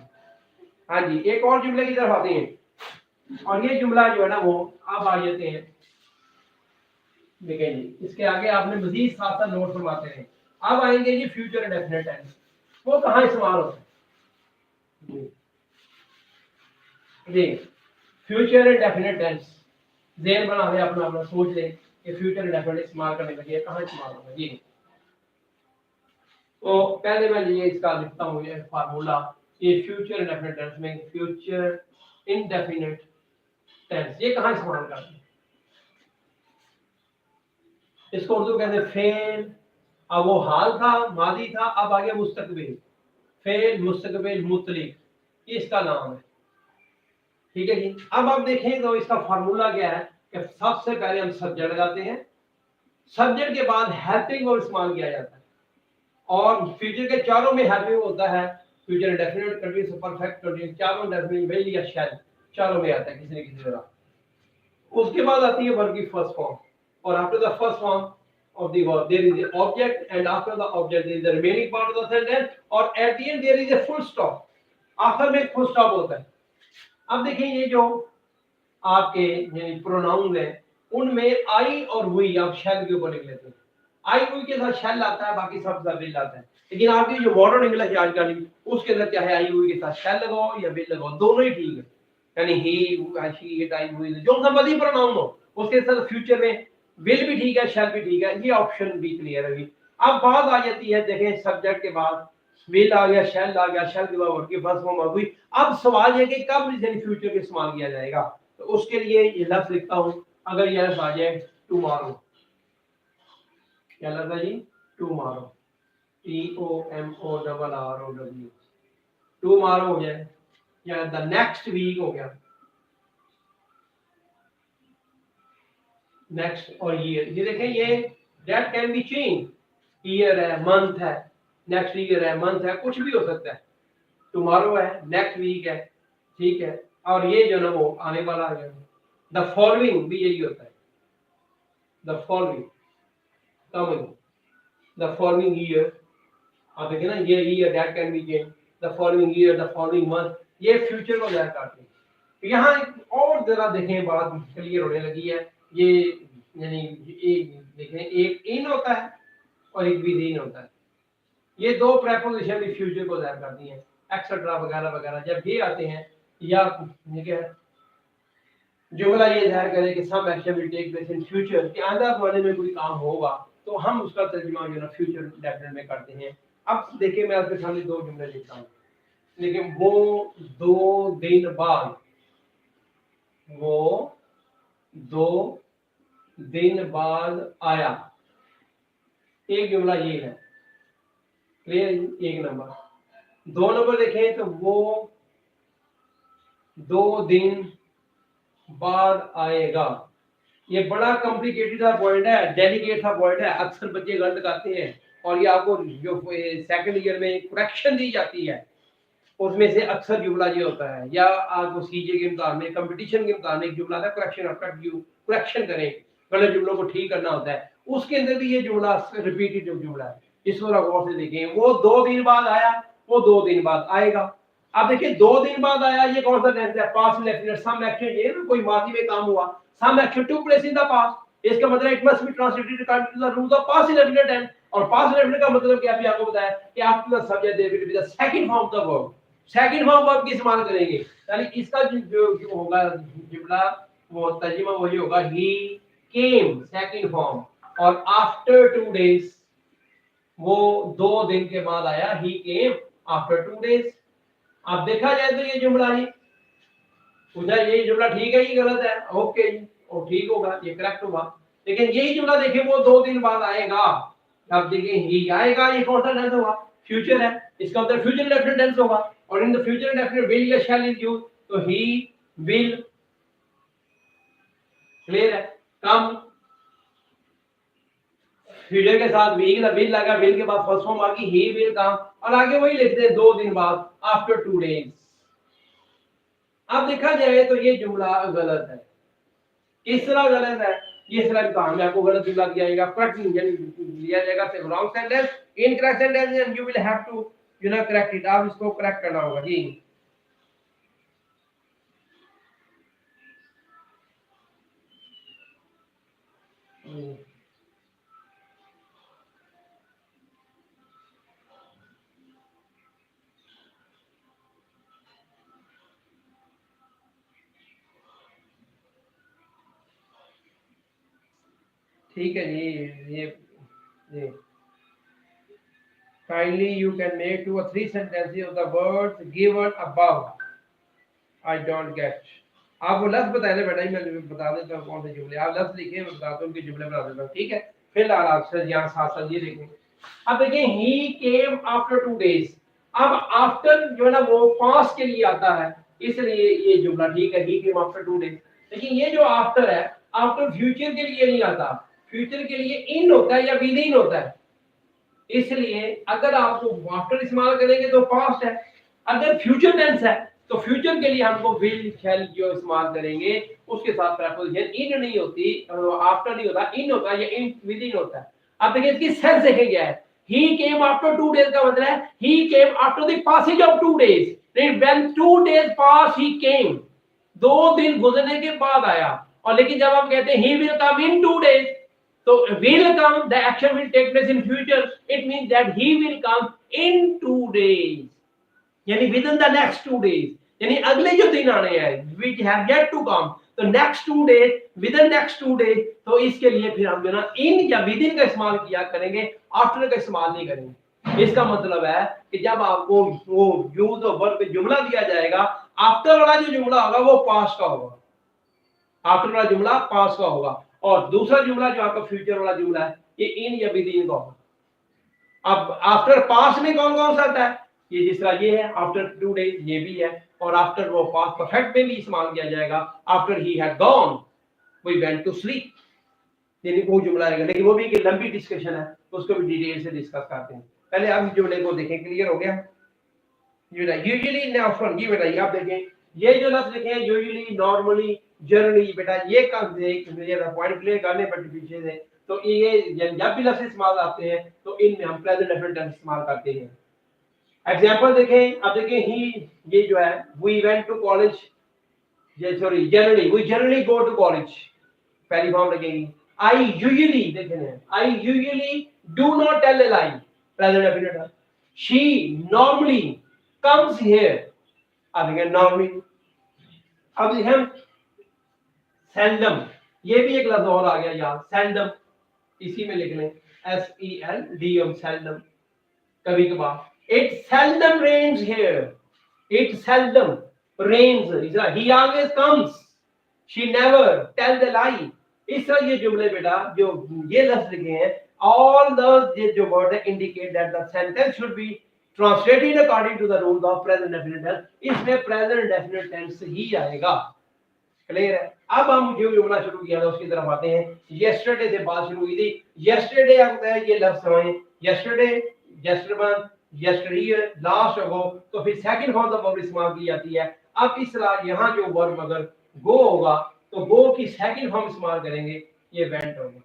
हाँ जी, एक और जुमले की तरफ आते हैं, और ये जुमला जो है ना वो अब आ जाते हैं, देखें जी इसके आगे आपने मजीद साथ साथ नोट फरमाते हैं। अब आएंगे जी फ्यूचर इंडेफिनिट टेंस, वो कहाँ इस्तेमाल होता है जी, फ्यूचर इंडेफिनिट टेंस। ज़हन बना ले अपना, अपना सोच ले कि फ्यूचर इंडेफिनिट इस्तेमाल करने लगे कहाँ इस्तेमाल होगा जी। तो पहले मैं लिए इसका लिखता हूँ ये फार्मूला, ये फ्यूचर इंडेफिनिट टेंस में, फ्यूचर इंडेफिनिट टेंस ये कहाँ इस्तेमाल करते हैं, इसको उर्दू कहते हैं फेल। अब वो हाल था, मादी था, अब आ गया मुस्तकबिल, फेल मुस्तकबिल मुतलिक, ये इसका नाम है। ठीक है जी। अब आप देखें तो इसका फार्मूला क्या है कि सबसे पहले हम सब्जेक्ट लगाते हैं, सब्जेक्ट के बाद हेल्पिंग वर्ब इस्तेमाल किया जाता है, और फ्यूचर के चारों में हेल्पिंग होता है, future indefinite, continuous, perfect, continuous, चारों डेफिनिट विल या शैल, चारों में आता है किसी न किसी तरह। उसके बाद आती है वर्ब की फर्स्ट फॉर्म, और after the first form of the verb there is the object, and after the object there is the remaining part of the sentence, और at the end there is a full stop, आखिर में एक full stop होता है। अब देखिए ये जो आपके प्रोनाउन है उनमें आई और हुई आप शैल के ऊपर लिख लेते हैं, आई हुई के साथ शैल आता है, बाकी सब विल आता है। लेकिन आपकी जो मॉडर्न इंग्लिश है आजकल उसके अंदर चाहे आई हुई के साथ शैल लगाओ या विल लगाओ, दोनों ही ठीक है, यानी ही शी इट आई हुई जो सा मर्जी प्रोनाउन हो उसके साथ फ्यूचर में विल भी ठीक है शैल भी ठीक है, ये ऑप्शन भी क्लियर है। अभी अब बात आ जाती है, देखें सब्जेक्ट के बाद विल आ गया, शैल आ गया, शैल के बाद वर्ब की फर्स्ट फॉर्म आ गई। अब सवाल है कि कब यानी फ्यूचर में इस्तेमाल किया जाएगा, तो उसके लिए ये लफ्ज लिखता हूं, अगर ये लफ्ज आ जाए टुमारो, क्या लफ्ज है जी, टुमारो, TOMORROW, टुमारो हो जाए, या द नेक्स्ट वीक हो गया, नेक्स्ट, और ये देखें ये that can be change, year है, मंथ है, नेक्स्ट ईयर है, मंथ है, कुछ भी हो सकता है, टुमारो है, नेक्स्ट वीक है, ठीक है। और ये जो ना वो आने वाला है, द फॉलोइंग भी यही होता है, the following coming, the following year, आप देखिए ना ये year that can be change, the following year, the following month, ये फ्यूचर को जाहिर करते हैं। तो यहाँ और जरा देखें बात क्लियर होने लगी है, ये यानी देखें एक इन होता है और एक विद इन होता है, ये दो प्रेपोजिशन भी फ्यूचर को जाहिर करती हैं, एक्सेट्रा वगैरह वगैरह जब ये आते हैं, या ठीक है जुमला ये जाहिर करे कि some action will take place in future, कि आंदा वाले में कोई काम होगा, तो हम उसका तर्जुमा जो ना फ्यूचर डेफिनेट में करते हैं। अब देखिए मैं आपके सामने दो जुमले लिखता हूँ, लेकिन वो 2 दिन बाद, वो 2 दिन बाद आया, एक जुमला ये है, क्लियर, एक नंबर। 2 नंबर देखें तो वो 2 दिन बाद आएगा, ये बड़ा कॉम्प्लिकेटेड सा पॉइंट है, डेलिकेट सा पॉइंट है, अक्सर बच्चे गलत करते हैं, और ये आपको जो सेकंड ईयर में करेक्शन दी जाती है उसमें से अक्सर जुमला ये होता है, या आपको सीजे के इम्तिहान में, कंपटीशन के इम्तिहान में एक जुमला था करेक्शन, करेक्शन करें, गलत जुमलों को ठीक करना होता है, उसके अंदर भी ये जुमला रिपीटेड जुमला है, इस तरह गौर से देखें, वो 2 दिन बाद आया, वो 2 दिन बाद आएगा। अब देखिए 2 दिन बाद आया, ये कौन सा टेंस है, पास्ट इंडेफिनिट, सम एक्शन, ये ना कोई माजी में काम हुआ, some action took place in the past, इसका मतलब it must be translated according to the rules of past indefinite tense. और पास्ट इंडेफिनिट का मतलब क्या अभी आपको बताया कि after the subject there will be the second form of the verb, second form verb की इस्तेमाल करेंगे। यानी इसका जो होगा जुमला वो तर्जुमा वही होगा ही केम सेकंड फॉर्म, और आफ्टर 2 डेज वो 2 दिन के बाद आया, ही केम आफ्टर 2 डेज। अब देखा जाए तो ये जुमला ही पूछा ये जुमला ठीक है ये गलत है, ओके जी और ठीक होगा ये करेक्ट होगा। लेकिन यही जुमला देखिए वो 2 दिन बाद आएगा, अब देखिए ही आएगा, ये कौन सा टेंस होगा, फ्यूचर है, इसका मतलब फ्यूचर इंडेफिनिट टेंस होगा। और in the future indefinite will या शैल इज यूज्ड, तो ही विल, क्लियर है, कम फ्यूचर के साथ विल लगा, विल के बाद फर्स्ट फॉर्म आ गई ही विल कम, और आगे वही लिखते हैं 2 दिन बाद आफ्टर 2 डेज। अब देखा जाए तो ये जुमला गलत है। किस तरह गलत है, ये तरह कहा मैं आपको गलत जुमला दिया जाएगा, करेक्ट लिया जाएगा से wrong sentence, incorrect sentence and you will have to you know correct it, आप इसको करेक्ट करना होगा जी। ठीक है जी, ये kindly you can make 2 or 3 sentences of the words given above, I don't get। आप वो लफ्ज बताए बेटा, मैं बता देता हूँ कौन से जुमले, आप लफ्ज लिखे मैं बताता हूँ उनके जुमले बना देता हूँ, ठीक है। फिलहाल आप सर यहाँ साथ साथ ये देखें। अब देखिए ही केम आफ्टर 2 डेज, अब आफ्टर जो है ना वो पास्ट के लिए आता है, इसलिए ये जुमला ठीक है, ही केम आफ्टर 2 डेज। लेकिन ये जो आफ्टर है, आफ्टर फ्यूचर के लिए नहीं आता, फ्यूचर के लिए इन होता है या विद इन होता है, इसलिए अगर आप आफ्टर इस्तेमाल करेंगे तो पास्ट है, अगर फ्यूचर टेंस है तो फ्यूचर के लिए हमको विल शैल जो इस्तेमाल करेंगे उसके साथ प्रेपोजिशन इन नहीं होती, आफ्टर नहीं होता, इन होता है या इन विद इन होता है। अब देखिए इसकी सेंस देखें क्या है, ही केम आफ्टर 2 डेज का मतलब है he came after the passage of 2 days, when 2 days pass he came, 2 दिन गुजरने के बाद आया। और लेकिन जब हम कहते हैं he will come in 2 days, so will come, the action will take place in future, it means that he will come in 2 days, यानी within the next 2 days, यानी अगले जो दिन आने हैं which have yet to come, तो next 2 days, within next 2 days, तो इसके लिए फिर हम जो ना in या within का इस्तेमाल किया करेंगे, after का इस्तेमाल नहीं करेंगे। इसका मतलब है कि जब आपको वो यूज ऑफ वर्ब पे जुमला दिया जाएगा, आफ्टर वाला जो जुमला होगा वो पास्ट का होगा, आफ्टर वाला जुमला पास्ट का होगा, और दूसरा जुमला जो आपका फ्यूचर वाला जुमला है ये इन या विद इन का होगा। अब आफ्टर पास्ट में कौन कौन सा आता है, ये जिस तरह ये है आफ्टर 2 डेज ये भी है, और आफ्टर वो पास्ट परफेक्ट में भी इस्तेमाल किया जाएगा, after he had gone we went to sleep, यानी वो जुमला आएगा। लेकिन वो भी एक लंबी डिस्कशन है, तो उसको भी डिटेल से डिस्कस करते हैं। पहले आप जुमले को देखें, क्लियर हो गया। यूजुअली नाउ फ्रॉम ये बताइए, आप देखें ये जो लफ्ज लिखे हैं यूजुअली, नॉर्मली, जनरली, बेटा ये कब मुझे पॉइंट क्लियर करने पड़ते पीछे से, तो ये जब भी लफ्ज इस्तेमाल आते हैं तो इनमें हम प्रेजेंट डेफिनेट टेंस इस्तेमाल करते हैं। एग्जांपल देखें, अब देखें ही ये जो है वी वेंट टू कॉलेज, ये sorry generally we generally go to college, पहली फॉर्म लगेगी। आई यूजुअली देखें, I usually do not tell a lie, present definite है। शी नॉर्मली कम्स हियर, अब देखें नॉर्मली। अब देखें सेल्डम, ये भी एक लफ्ज और आ गया यार, सेल्डम, इसी में लिख लें SELDM, सेल्डम, कभी कभार। It seldom rains here, it seldom rains, he always comes, she never tell the lie. इस तरह ये जुमले बेटा जो ये लफ्ज लिखे हैं, ऑल द जो वर्ड है indicate that the sentence should be translated according to the rules of present definite tense, इसमें प्रेजेंट डेफिनिट टेंस ही आएगा, क्लियर है। अब हम जो जुमला शुरू किया था उसकी तरफ आते हैं। यस्टरडे से बात शुरू हुई थी, यस्टरडे आपको है ये लफ्ज समझें, यस्टरडे, यस्टरवन, यस्टरईयर, लास्ट अगो, तो फिर सेकंड फॉर्म ऑफ वर्ब इस्तेमाल की जाती है। अब इस तरह यहाँ जो वर्ब अगर गो होगा तो गो की सेकंड फॉर्म इस्तेमाल करेंगे, ये वेंट होगा,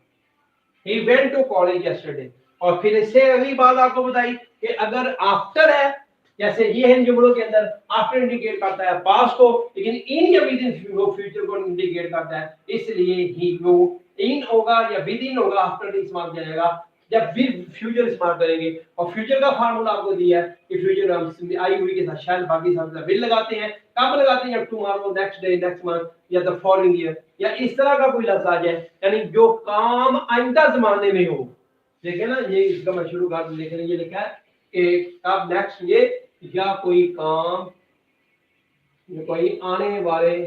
he went to college yesterday. और फिर इससे अगली बात आपको बताई कि अगर आफ्टर है, जैसे ये है जुमलों के अंदर आफ्टर इंडिकेट करता है पास्ट को, लेकिन इन या विद इन फ्यूचर को इंडिकेट करता है, इसलिए ही वो इन होगा या विद इन होगा, आफ्टर इस्तेमाल किया जाएगा जब विद फ्यूचर इस्तेमाल करेंगे। और फ्यूचर का फार्मूला आपको दिया है कि फ्यूचर हम आई हुई के साथ शायद बाकी सब विल लगाते हैं, कब लगाते हैं, tomorrow, next day, next month या द फॉलोइंग ईयर, या इस तरह का कोई लफ्ज आ जाए, यानी जो काम आइंदा जमाने में हो। देखिए ना, ये इसका मैं शुरू कर देख ये लिखा है कि कब नेक्स्ट ये, या कोई काम, कोई आने वाले,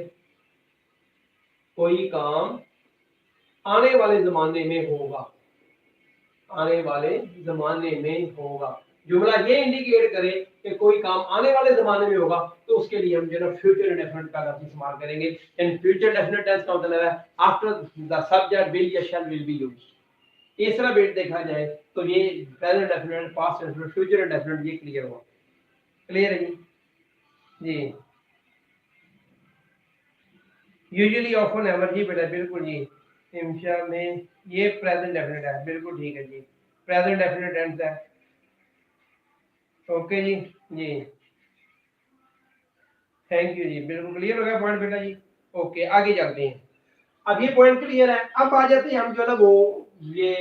कोई काम आने वाले जमाने में होगा, आने वाले जमाने में होगा। जुमला ये इंडिकेट करे कि कोई काम आने वाले जमाने में होगा, तो उसके लिए हम जो है फ्यूचर इंडेफिनिट का लफ्ज इस्तेमाल करेंगे। इन फ्यूचर डेफिनेट टेंस का मतलब है आफ्टर द सब्जेक्ट विल या शैल विल बी यूज्ड। इस तरह बेट देखा जाए तो ये present definite, past definite, future indefinite ये क्लियर हुआ। क्लियर है जी? यूजुअली, ऑफन, एवर, जी बेटा बिल्कुल जी। इंशा में ये प्रेजेंट डेफिनेट है, बिल्कुल ठीक है जी, प्रेजेंट डेफिनेट टेंस है। ओके जी जी, थैंक यू जी, बिल्कुल क्लियर हो गया पॉइंट बेटा जी। ओके, आगे चलते हैं। अब ये पॉइंट क्लियर है, अब आ जाते हैं हम जो है ना वो ये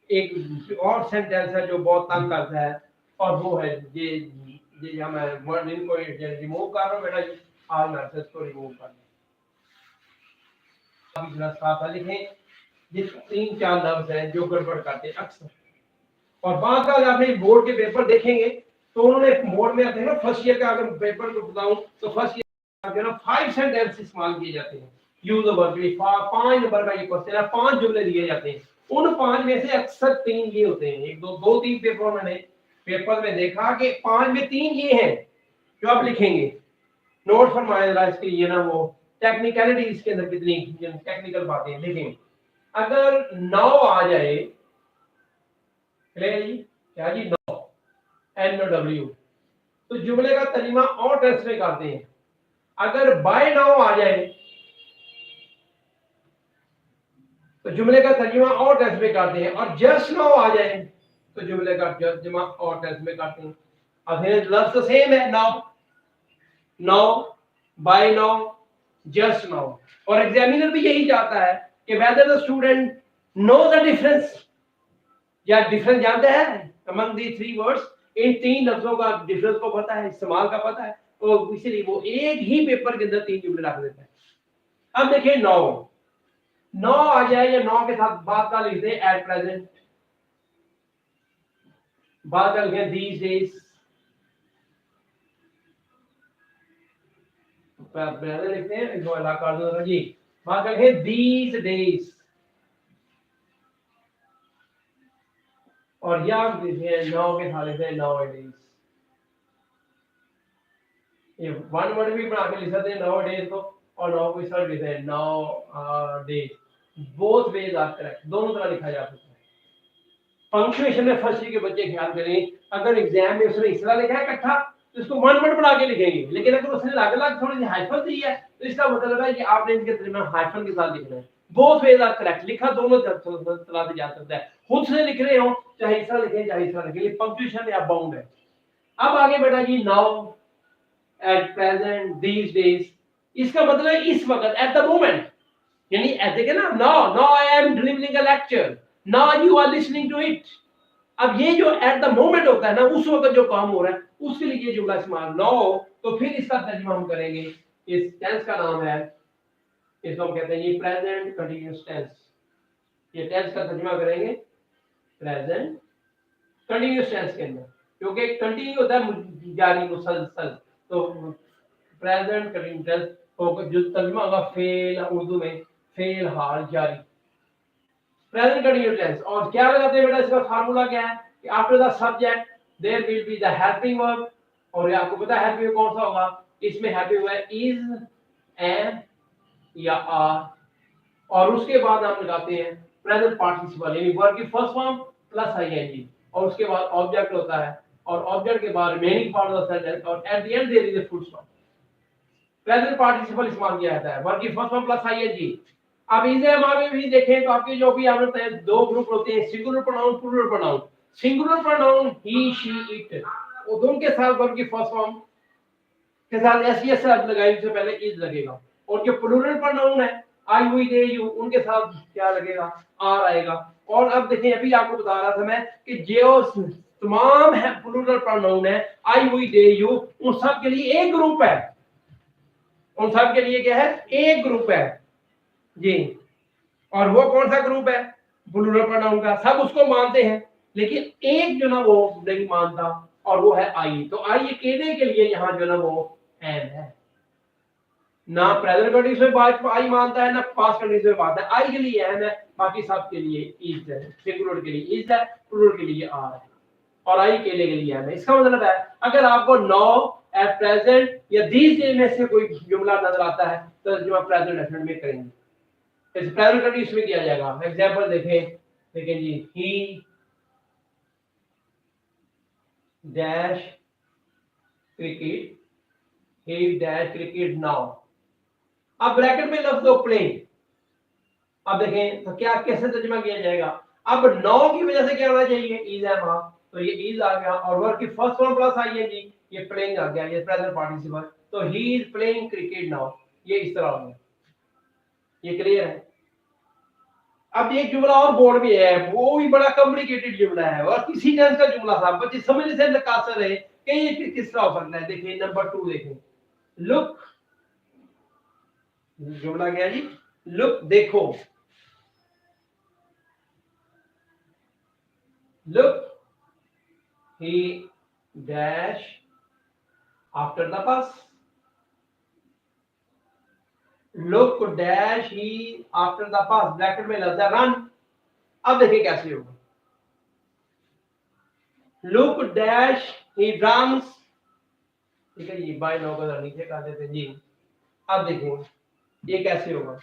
एक और सेंटेंस है जो बहुत तंग करता है, और वो है ये हम वर्ड इनको रिमूव कर रहा हूँ बेटा जी, आज मैं इसको रिमूव कर रहा हूँ। लिखें जिस 3-4 लफ्ज हैं जो गड़बड़ करते हैं अक्सर, और बाद का आपने बोर्ड के पेपर देखेंगे तो उन्होंने बोर्ड में आते हैं ना, फर्स्ट ईयर का अगर पेपर को बताऊं तो फर्स्ट ईयर का ना 5 सेंटेंस इस्तेमाल किए जाते हैं। यूज द वर्ब, 5 नंबर का ये क्वेश्चन है, 5 जुमले दिए जाते हैं, उन 5 में से अक्सर 3 ये होते हैं। 1 2 2 3 पेपर मैंने पेपर में देखा कि 5 में 3 ये हैं जो आप लिखेंगे। नोट फरमाया जरा इसके लिए ना, वो टेक्निकलिटी इसके अंदर कितनी टेक्निकल बातें देखें। अगर 9 आ जाए, क्या जी, नो, NOW, तो जुमले का तर्जुमा और टेंस में करते हैं। अगर बाय नाउ आ जाए तो जुमले का तर्जुमा और टेंस में करते हैं, और जस्ट नाउ आ जाए तो जुमले का तर्जुमा और टेंस में करते हैं। अब लफ्ज तो सेम है, now, now, by now, just now, और एग्जामिनर भी यही चाहता है कि whether the student know the difference, या डिफरेंस जानते हैं अमंग दी 3 वर्ड्स, इन 3 लफ्जों का डिफरेंस को पता है, इस्तेमाल का पता है, तो इसीलिए वो एक ही पेपर के अंदर 3 जुमले रख देता है। अब देखिए, नौ आ जाए या नौ के साथ बाद का लिख दे एट प्रेजेंट, बाद का लिखे दीज डेज, लिखते हैं इसको अलग कर दो जी, बाद का लिखे दीज डेज, और या लिखे नौ के साथ लिखते हैं नाउ डेज। ये वन वर्ड भी बना के लिख सकते हैं नाउ डेज को, और नाउ को इस तरह लिखते हैं nowadays. Both ways are correct, दोनों तरह लिखा जा सकता है। पंक्चुएशन में फर्स्ट ईयर के बच्चे ख्याल करें, अगर एग्जाम में उसने इस तरह लिखा है इकट्ठा तो इसको वन वर्ड बना के लिखेंगे, लेकिन अगर उसने अलग अलग थोड़ी सी हाइफन दी है तो इसका मतलब है कि आपने इनके दरमियान हाइफन के साथ लिखना है। बोथ वेज आर करेक्ट, लिखा दोनों तरह से जा सकता है, खुद से लिख रहे हो चाहे इस तरह लिखें चाहे इस तरह लिखें, पंक्चुएशन या बाउंड है। अब आगे बेटा जी, now, at present, these days, इसका मतलब है इस वक्त, एट द मोमेंट, यानी ऐसे के ना, now now I am delivering a lecture, now you are listening to it. अब ये जो एट द मोमेंट होता है ना, उस वक्त जो काम हो रहा है उसके लिए ये जुमला इस्तेमाल नाउ, तो फिर इसका तर्जुमा हम करेंगे, इस टेंस का नाम है, इसको हम कहते हैं ये प्रेजेंट कंटीन्यूअस टेंस। ये टेंस का तर्जुमा करेंगे प्रेजेंट कंटीन्यूअस टेंस के अंदर, क्योंकि कंटिन्यू होता है जारी मुसलसल, तो प्रेजेंट कंटीन्यूअस टेंस को जो तर्जुमा होगा फेल, उर्दू में फेल हाल जारी, प्रेजेंट कंटीन्यूअस टेंस। और क्या लगाते हैं बेटा, इसका फार्मूला क्या है कि after the subject there will be the helping verb, और आपको पता है हेल्पिंग कौन सा होगा, इसमें हेल्पिंग वर्ब इज, एम या आर, और उसके बाद हम लगाते हैं प्रेजेंट पार्टिसिपल, यानी वर्ब की फर्स्ट फॉर्म प्लस आईएनजी, और उसके बाद ऑब्जेक्ट होता है, और ऑब्जेक्ट के बाद remaining part of the sentence, और at the end there is a full stop. Present participle इस्तेमाल किया जाता है, वर्ब की फर्स्ट फॉर्म प्लस आईएनजी। अब इसे हमारे भी देखें तो आपके जो भी आपने हैं 2 ग्रुप होते हैं, singular pronoun, plural pronoun. Singular pronoun he, she, it, और उनके साथ वर्ब की फर्स्ट फॉर्म के साथ एस लगाने से पहले इज लगेगा, और जो प्लूरल प्रोनाउन है आई हुई दे यू, उनके साथ क्या लगेगा, आर आएगा। और अब देखें, अभी आपको बता रहा था मैं कि जो तमाम है प्लूरल प्रोनाउन है आई हुई दे यू, उन सब के लिए एक ग्रुप है, उन सब के लिए क्या है, एक ग्रुप है जी। और वो कौन सा ग्रुप है, प्लूरल प्रोनाउन का, सब उसको मानते हैं, लेकिन एक जो ना वो नहीं मानता, और वो है आई। तो आई अकेले के लिए यहाँ जो ना वो एम है, ना प्रेजेंट कंडीशन में बात आई मानता है, ना पास्ट कंडीशन में मानता है, आई के लिए एम है, बाकी सब के लिए इज है, सिंगुलर के लिए इज है, प्लूरल के लिए आर है, और आई अकेले के लिए एम है। इसका मतलब है अगर आपको नाउ, एट प्रेजेंट या दीस डे में से कोई जुमला नजर आता है तो जो आप प्रेजेंट डेफिनेट में करेंगे, इस प्रेजेंट कंडीशन में किया जाएगा। एग्जांपल देखें जी, he dash cricket, he dash cricket now. अब ब्रैकेट में लफ्ज दो प्लेइंग। अब देखें तो क्या कैसे तर्जुमा किया जाएगा, अब नाउ की वजह से क्या होना चाहिए, इज एम आ, तो ये इज आ गया, और वर्ब की फर्स्ट फॉर्म प्लस आई है जी, ये प्लेइंग आ गया, ये प्रेजेंट पार्टिसिपल, तो he is playing cricket now, ये इस तरह हो गया। ये क्लियर है। अब एक जुमला और बोर्ड में है, वो भी बड़ा कॉम्प्लिकेटेड जुमला है और किसी टेंस का जुमला था, बच्चे समझने से नकासर है कि ये किस तरह हो सकता है। देखिए नंबर 2 देखें, लुक, जुमला क्या है जी, लुक देखो, look he dash after the bus, look dash he after the bus, bracket में लफ्ज रन। अब देखिए कैसे होगा, लुक डैश ही रन्स, ठीक है, ये बाय नो का नीचे कर देते हैं जी। अब देखें ये कैसे होगा,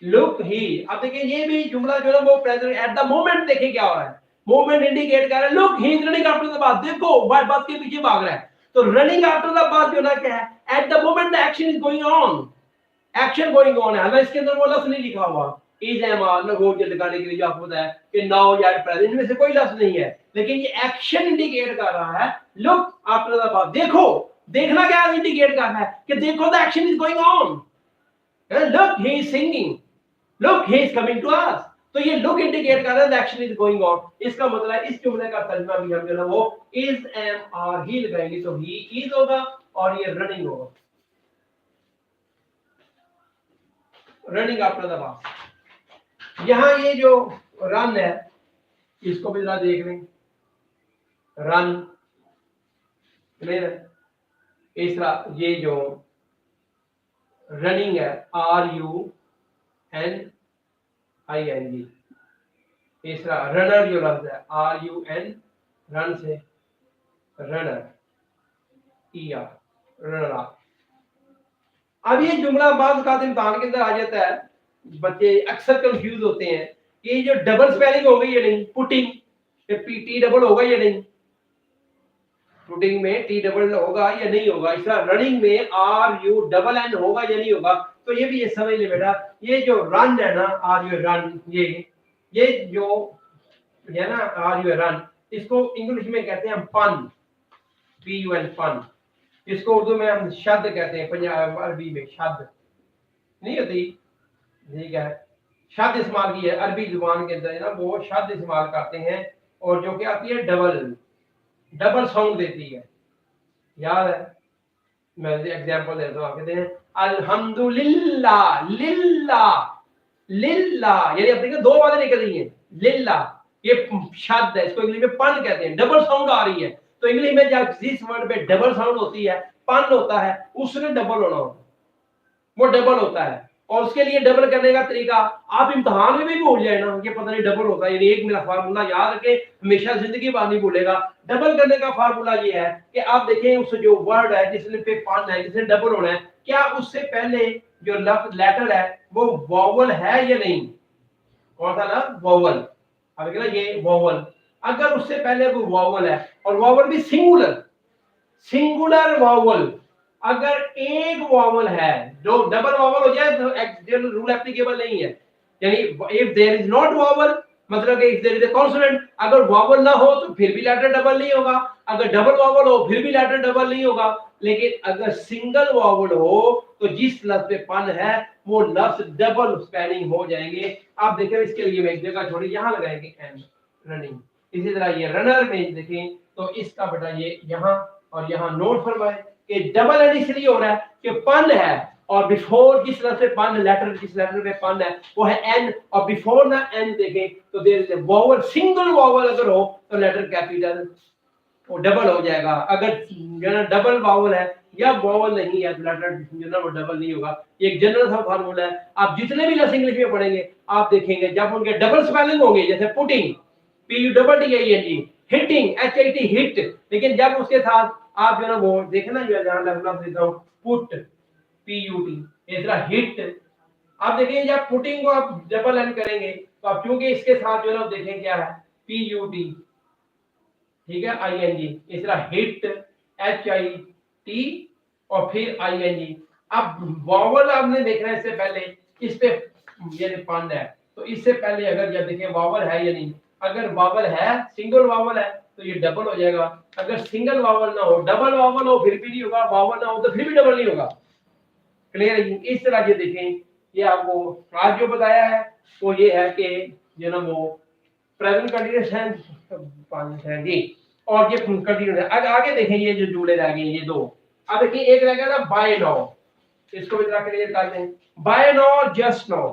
लुक ही, अब देखिए ये भी जुमला जो है वो प्रेजेंट एट द मोमेंट, देखिए क्या हो रहा है, मोमेंट इंडिकेट कर रहा है, look he is running after the बात, देखो बात के पीछे भाग रहा है, तो रनिंग आफ्टर द बात जो ना क्या है, eight the moment the action is going on, action going on है। हमें इसके अंदर वो लफ्ज नहीं लिखा हुआ, इज एम आर लगो के लगाने के लिए जो आपको बताया कि नाउ या प्रेजेंट में से कोई लफ्ज नहीं है, लेकिन ये एक्शन इंडिकेट कर रहा है, लुक आफ्टर द बात, देखो, देखना क्या इंडिकेट कर रहा है कि देखो the action is going on, look he is singing, look he is coming to us, तो ये लुक इंडिकेट कर रहा है एक्शन इज गोइंग ऑन। इसका मतलब है इस जुमले का तर्जुमा भी हम जो है वो इज एम आर ही लगाएंगे, तो ही इज होगा और ये रनिंग होगा, रनिंग आफ्टर द बस। यहां ये जो रन है इसको भी जरा देख लें, रन इस तरह, ये जो रनिंग है R U N I N G, तीसरा रनर जो लफ्ज है आर यू एन, रन से रनर, ई आर, रनर। अब ये जुमला बाज़ का इम्तिहान के अंदर आ जाता है, बच्चे अक्सर कंफ्यूज होते हैं कि जो डबल स्पेलिंग हो गई या नहीं, पुटिंग, टी डबल होगा या नहीं, पुटिंग में टी डबल होगा या नहीं होगा, इस तरह रनिंग में आर यू डबल एन होगा या नहीं होगा। तो ये भी ये समझ ले बेटा, ये जो रन है ना, आर यू रन, ये जो है ना आर यू रन, इसको इंग्लिश में कहते हैं पन, पी यू एन पन, इसको उर्दू में हम शब्द कहते हैं, पंजाब अरबी में शब्द नहीं होती, ठीक है, शब्द इस्तेमाल की है अरबी जुबान के अंदर ना, वो शब्द इस्तेमाल करते हैं और जो क्या आती है डबल साउंड देती है, याद है, मैं एग्जांपल देता हूं, कहते हैं अल्हम्दुलिल्लाह, लिल्ला, लिल्ला, यानी अब देखिए दो बातें निकल रही हैं, लिल्ला ये शब्द है, इसको इंग्लिश में पन कहते हैं, डबल साउंड आ रही है, तो इंग्लिश में जब जिस वर्ड पे डबल साउंड होती है, पन होता है, उसने डबल होना होता है, वो डबल होता है, और उसके लिए डबल करने का तरीका आप इम्तिहान में भी भूल जाए ना, ये पता नहीं डबल होता है, यानी एक मेरा फार्मूला याद रखे, हमेशा जिंदगी बाद नहीं भूलेगा। डबल करने का फार्मूला ये है कि आप देखें उस जो वर्ड है जिसने पे पन है, जिसने डबल होना है, क्या उससे पहले जो लेटर है वो वॉवल है या नहीं, कौन सा ना वॉवल, अब कहना ये वॉवल, अगर उससे पहले कोई वॉवल है और वॉवल भी सिंगुलर, सिंगुलर वॉवल, अगर एक वॉवल है, जो डबल वॉवल हो जाए तो जनरल रूल एप्लीकेबल नहीं है, यानी if there is not vowel, मतलब कि if there is a consonant, अगर वॉवल ना हो तो फिर भी लेटर डबल नहीं होगा, अगर डबल वॉवल हो फिर भी लेटर डबल नहीं होगा, लेकिन अगर सिंगल वावल हो तो जिस लफ्ज पे पन है वो लफ्ज डबल स्पेलिंग हो जाएंगे। आप देखें इसके लिए मैं एक जगह छोड़ी यहाँ लगाएंगे एन रनिंग। इसी तरह ये रनर में देखें तो इसका बेटा ये यहाँ और यहाँ नोट फरमाए कि डबल एन इसलिए हो रहा है कि पन है और बिफोर जिस तरह से पन लेटर जिस लेटर पे पन है वो है एन और बिफोर ना एन देखें तो there is a vowel single vowel अगर हो तो लेटर कैपिटल वो डबल हो जाएगा। अगर जो ना डबल वावल है या वावल नहीं है तो लेटर जो ना वो डबल नहीं होगा। ये एक जनरल सा फार्मूला है। आप जितने भी लफ्ज इंग्लिश में पढ़ेंगे आप देखेंगे जब उनके डबल स्पेलिंग होंगे जैसे putting P U double T I N G, hitting H I T hit, लेकिन जब उसके साथ आप जो ना वो देखना जो जहां लफ्ज देता हूं पुट पी यू टी इस तरह हिट, आप देखेंगे जब पुटिंग को आप डबल एन करेंगे तो आप क्योंकि इसके साथ जो ना देखें क्या है पी यू टी, ठीक है आई एन जी, इस तरह हिट एच आई टी और फिर आई एन जी। अब वावल आपने देखना है इससे पहले इस पे ये पन है तो इससे पहले अगर जब देखें वावल है या नहीं, अगर वावल है सिंगल वावल है तो ये डबल हो जाएगा। अगर सिंगल वावल ना हो डबल वावल हो फिर भी नहीं होगा, वावल ना हो तो फिर भी डबल नहीं होगा। क्लियर है? इस तरह ये देखें ये आपको आज जो बताया है वो ये है कि जो ना वो प्रेजेंट कंटीन्यूअस है जी और ये कंटीन्यूअस है। आगे देखें ये जो जुड़े रह गए ये दो। अब देखिए एक रह गया ना बाय नाउ, इसको भी जरा क्लियर कर दें बाय नाउ और जस्ट नाउ।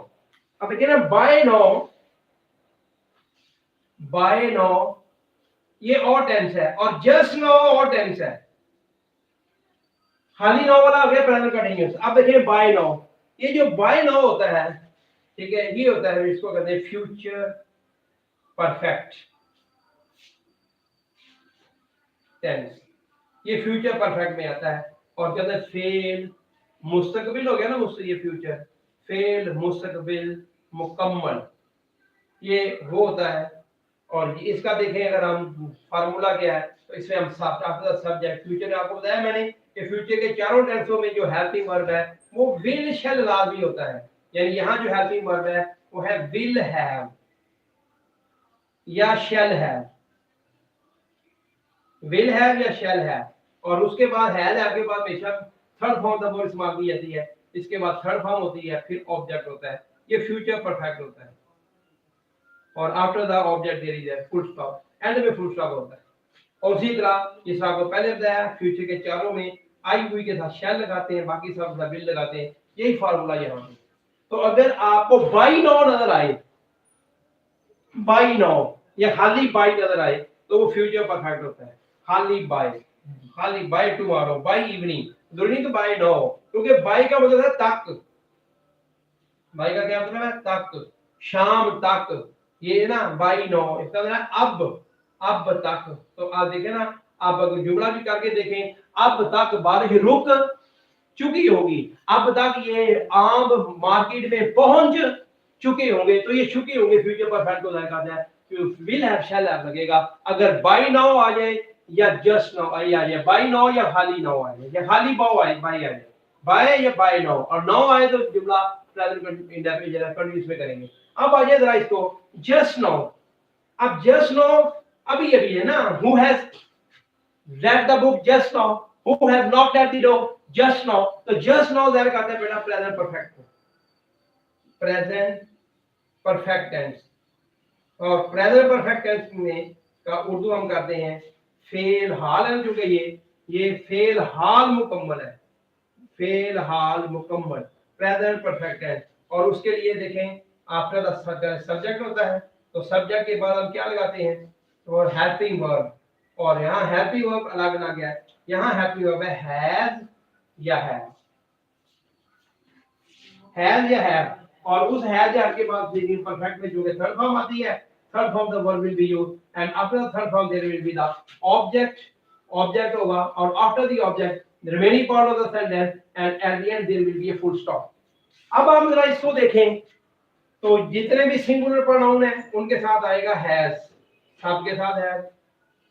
अब देखिए ना बाय नाउ ये और टेंस है और जस्ट नाउ और टेंस है। खाली नाउ वाला हो गया प्रेजेंट कंटीन्यूअस। अब देखिए बाय नाउ, ये जो बाय नाउ होता है ठीक है ये होता है इसको कहते हैं फ्यूचर परफेक्ट टेंस, ये फ्यूचर परफेक्ट में आता है और कहते हैं फेल मुस्तकबिल हो गया ना मुझसे ये फ्यूचर फेल मुस्तकबिल मुकम्मल ये वो होता है। और इसका देखें अगर हम फार्मूला क्या है तो इसमें हम सब्जेक्ट फ्यूचर आपको बताया मैंने कि फ्यूचर के चारों टेंसों में जो हेल्पिंग वर्ब है वो विल शैल लाजमी होता है। यानी यहाँ जो हेल्पिंग वर्ब है वो है विल हैव या शैल हैव, विल हैव या शैल हैव और उसके बाद हैज आपके पास हमेशा थर्ड फॉर्म द वर्ब इस्तेमाल की जाती है। इसके बाद थर्ड फॉर्म होती है फिर ऑब्जेक्ट होता है, ये फ्यूचर परफेक्ट होता है और after the object there is a full stop, end में फुल स्टॉप होता है। और उसी तरह जिस आपको पहले बताया फ्यूचर के चारों में आई हुई के साथ शैल लगाते हैं बाकी सब विल लगाते हैं, यही फार्मूला यहाँ पे। तो अगर आपको बाय नाउ नजर आए बाय नाउ या खाली बाय नजर आए तो वो फ्यूचर परफेक्ट होता है। खाली बाय टुमारो बाय इवनिंग जरूरी तो बाय नाउ, क्योंकि बाय का मतलब है तक, बाय का क्या मतलब है तक शाम तक, ये ना बाय नाउ इसका मतलब है अब तक। तो आप देखें ना आप अगर जुमला भी करके देखें अब तक बारिश रुक चुकी होगी, अब तक ये आम मार्केट में पहुंच चुके होंगे तो ये चुके होंगे फ्यूचर परफेक्ट हो जाएगा विल हैव शैल हैव लगेगा। अगर बाय नाउ आ जाए या जस्ट नाउ आ जाए बाय नाउ या खाली नाउ आ जाए या खाली बाय आ जाए बाय या बाय नाउ और नाउ आए तो जुमला प्रेजेंट इंडेफिनिट कंटीन्यूअस में करेंगे। अब आ जाए जरा इसको जस्ट नाउ। अब जस्ट नाउ अभी है ना who has read the book just now, who has knocked at the door just now, तो just now ज़रा कहते हैं बेटा प्रेजेंट परफेक्ट को, प्रेजेंट परफेक्ट टेंस और प्रेजेंट परफेक्ट टेंस में का उर्दू हम करते हैं फेल हाल है, जो कि ये फेल हाल मुकम्मल है, फेल हाल मुकम्मल प्रेजेंट परफेक्ट टेंस। और उसके लिए देखें आफ्टर द सब्जेक्ट होता है तो सब्जेक्ट के बाद हम क्या लगाते हैं तो हेल्पिंग वर्ब, और यहाँ हेल्पिंग वर्ब अलग अलग है। यहाँ हेल्पिंग वर्ब है हैज या हैव और उस हैज या के बाद देखिए परफेक्ट में जो है थर्ड फॉर्म आती है, third form the verb will be used and after the third form there will be the object होगा और after the object the remaining part of the sentence and at the end there will be a full stop. अब हम जरा इसको देखें तो जितने भी सिंगुलर प्रोनाउन है उनके साथ आएगा हैज, सबके साथ हैज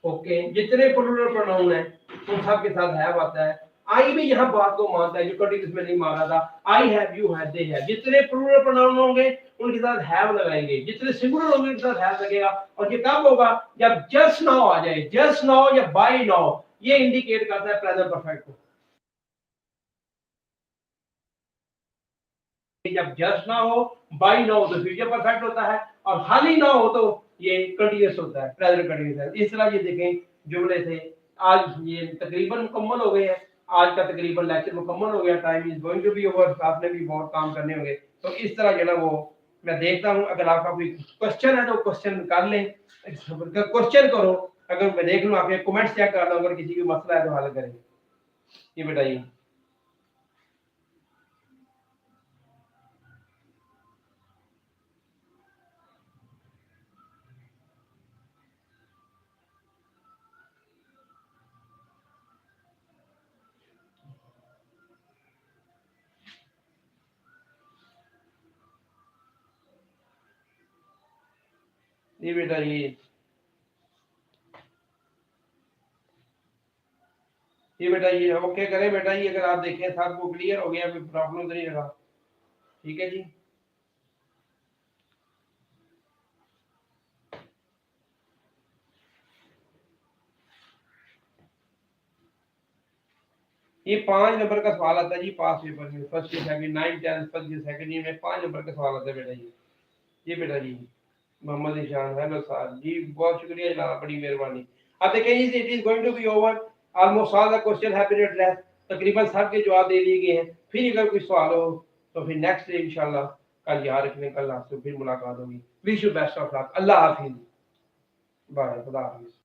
ओके। जितने प्लूरल प्रोनाउन है उन सब के साथ हैव आता है। आई भी यहाँ बात को मानता है जो कंटीन्यूअस में नहीं मान रहा था, I have you have they have. जितने प्लूरल प्रोनाउन होंगे उनके साथ हैव लगाएंगे, जितने सिंगुलर होंगे उनके साथ हैव लगेगा। और ये कब होगा जब जस्ट नाउ आ जाए, जस्ट नाउ या बाय नाउ, ये इंडिकेट करता है प्रेजेंट परफेक्ट को। जब जस्ट ना हो, बाई ना हो तो फ्यूचर परफेक्ट होता है, और खाली ना हो तो ये कंटिन्यूस होता है, प्रेजेंट कंटिन्यूस है। इस तरह ये देखें जुमले थे। आज ये तकरीबन मुकम्मल हो गए हैं, आज का तकरीबन लेक्चर मुकम्मल हो गया, time is going to be over, आपने भी बहुत काम करने होंगे। तो इस तरह जो है वो मैं देखता हूँ, अगर आपका कोई क्वेश्चन है तो क्वेश्चन कर लें, क्वेश्चन करो, अगर मैं देख लूँ आपके कमेंट्स चेक कर लो, अगर किसी की मसला है तो हल करें। ये बताइए। ये बेटा ये बेटा ये ओके करें बेटा, ये अगर आप देखें सबको क्लियर हो गया, कोई प्रॉब्लम तो नहीं रहा। ठीक है जी। ये 5 नंबर का सवाल आता है जी पास पेपर में, first year second 9 10 first year second year में 5 नंबर का सवाल आता है बेटा ये बेटा जी। मोहम्मद ईशान, हेलो सर जी, बहुत शुक्रिया जनाब, बड़ी मेहरबानी। अब देखिए जी, it is going to be over, almost all the question have been address, तकरीबन सब के जवाब दे दिए गए हैं। फिर अगर कोई सवाल हो तो फिर नेक्स्ट डे इंशाल्लाह, कल याद रखने, कल आपसे फिर मुलाकात होगी। Wish you best of luck, अल्लाह हाफिज, बाय, खुदा हाफिज।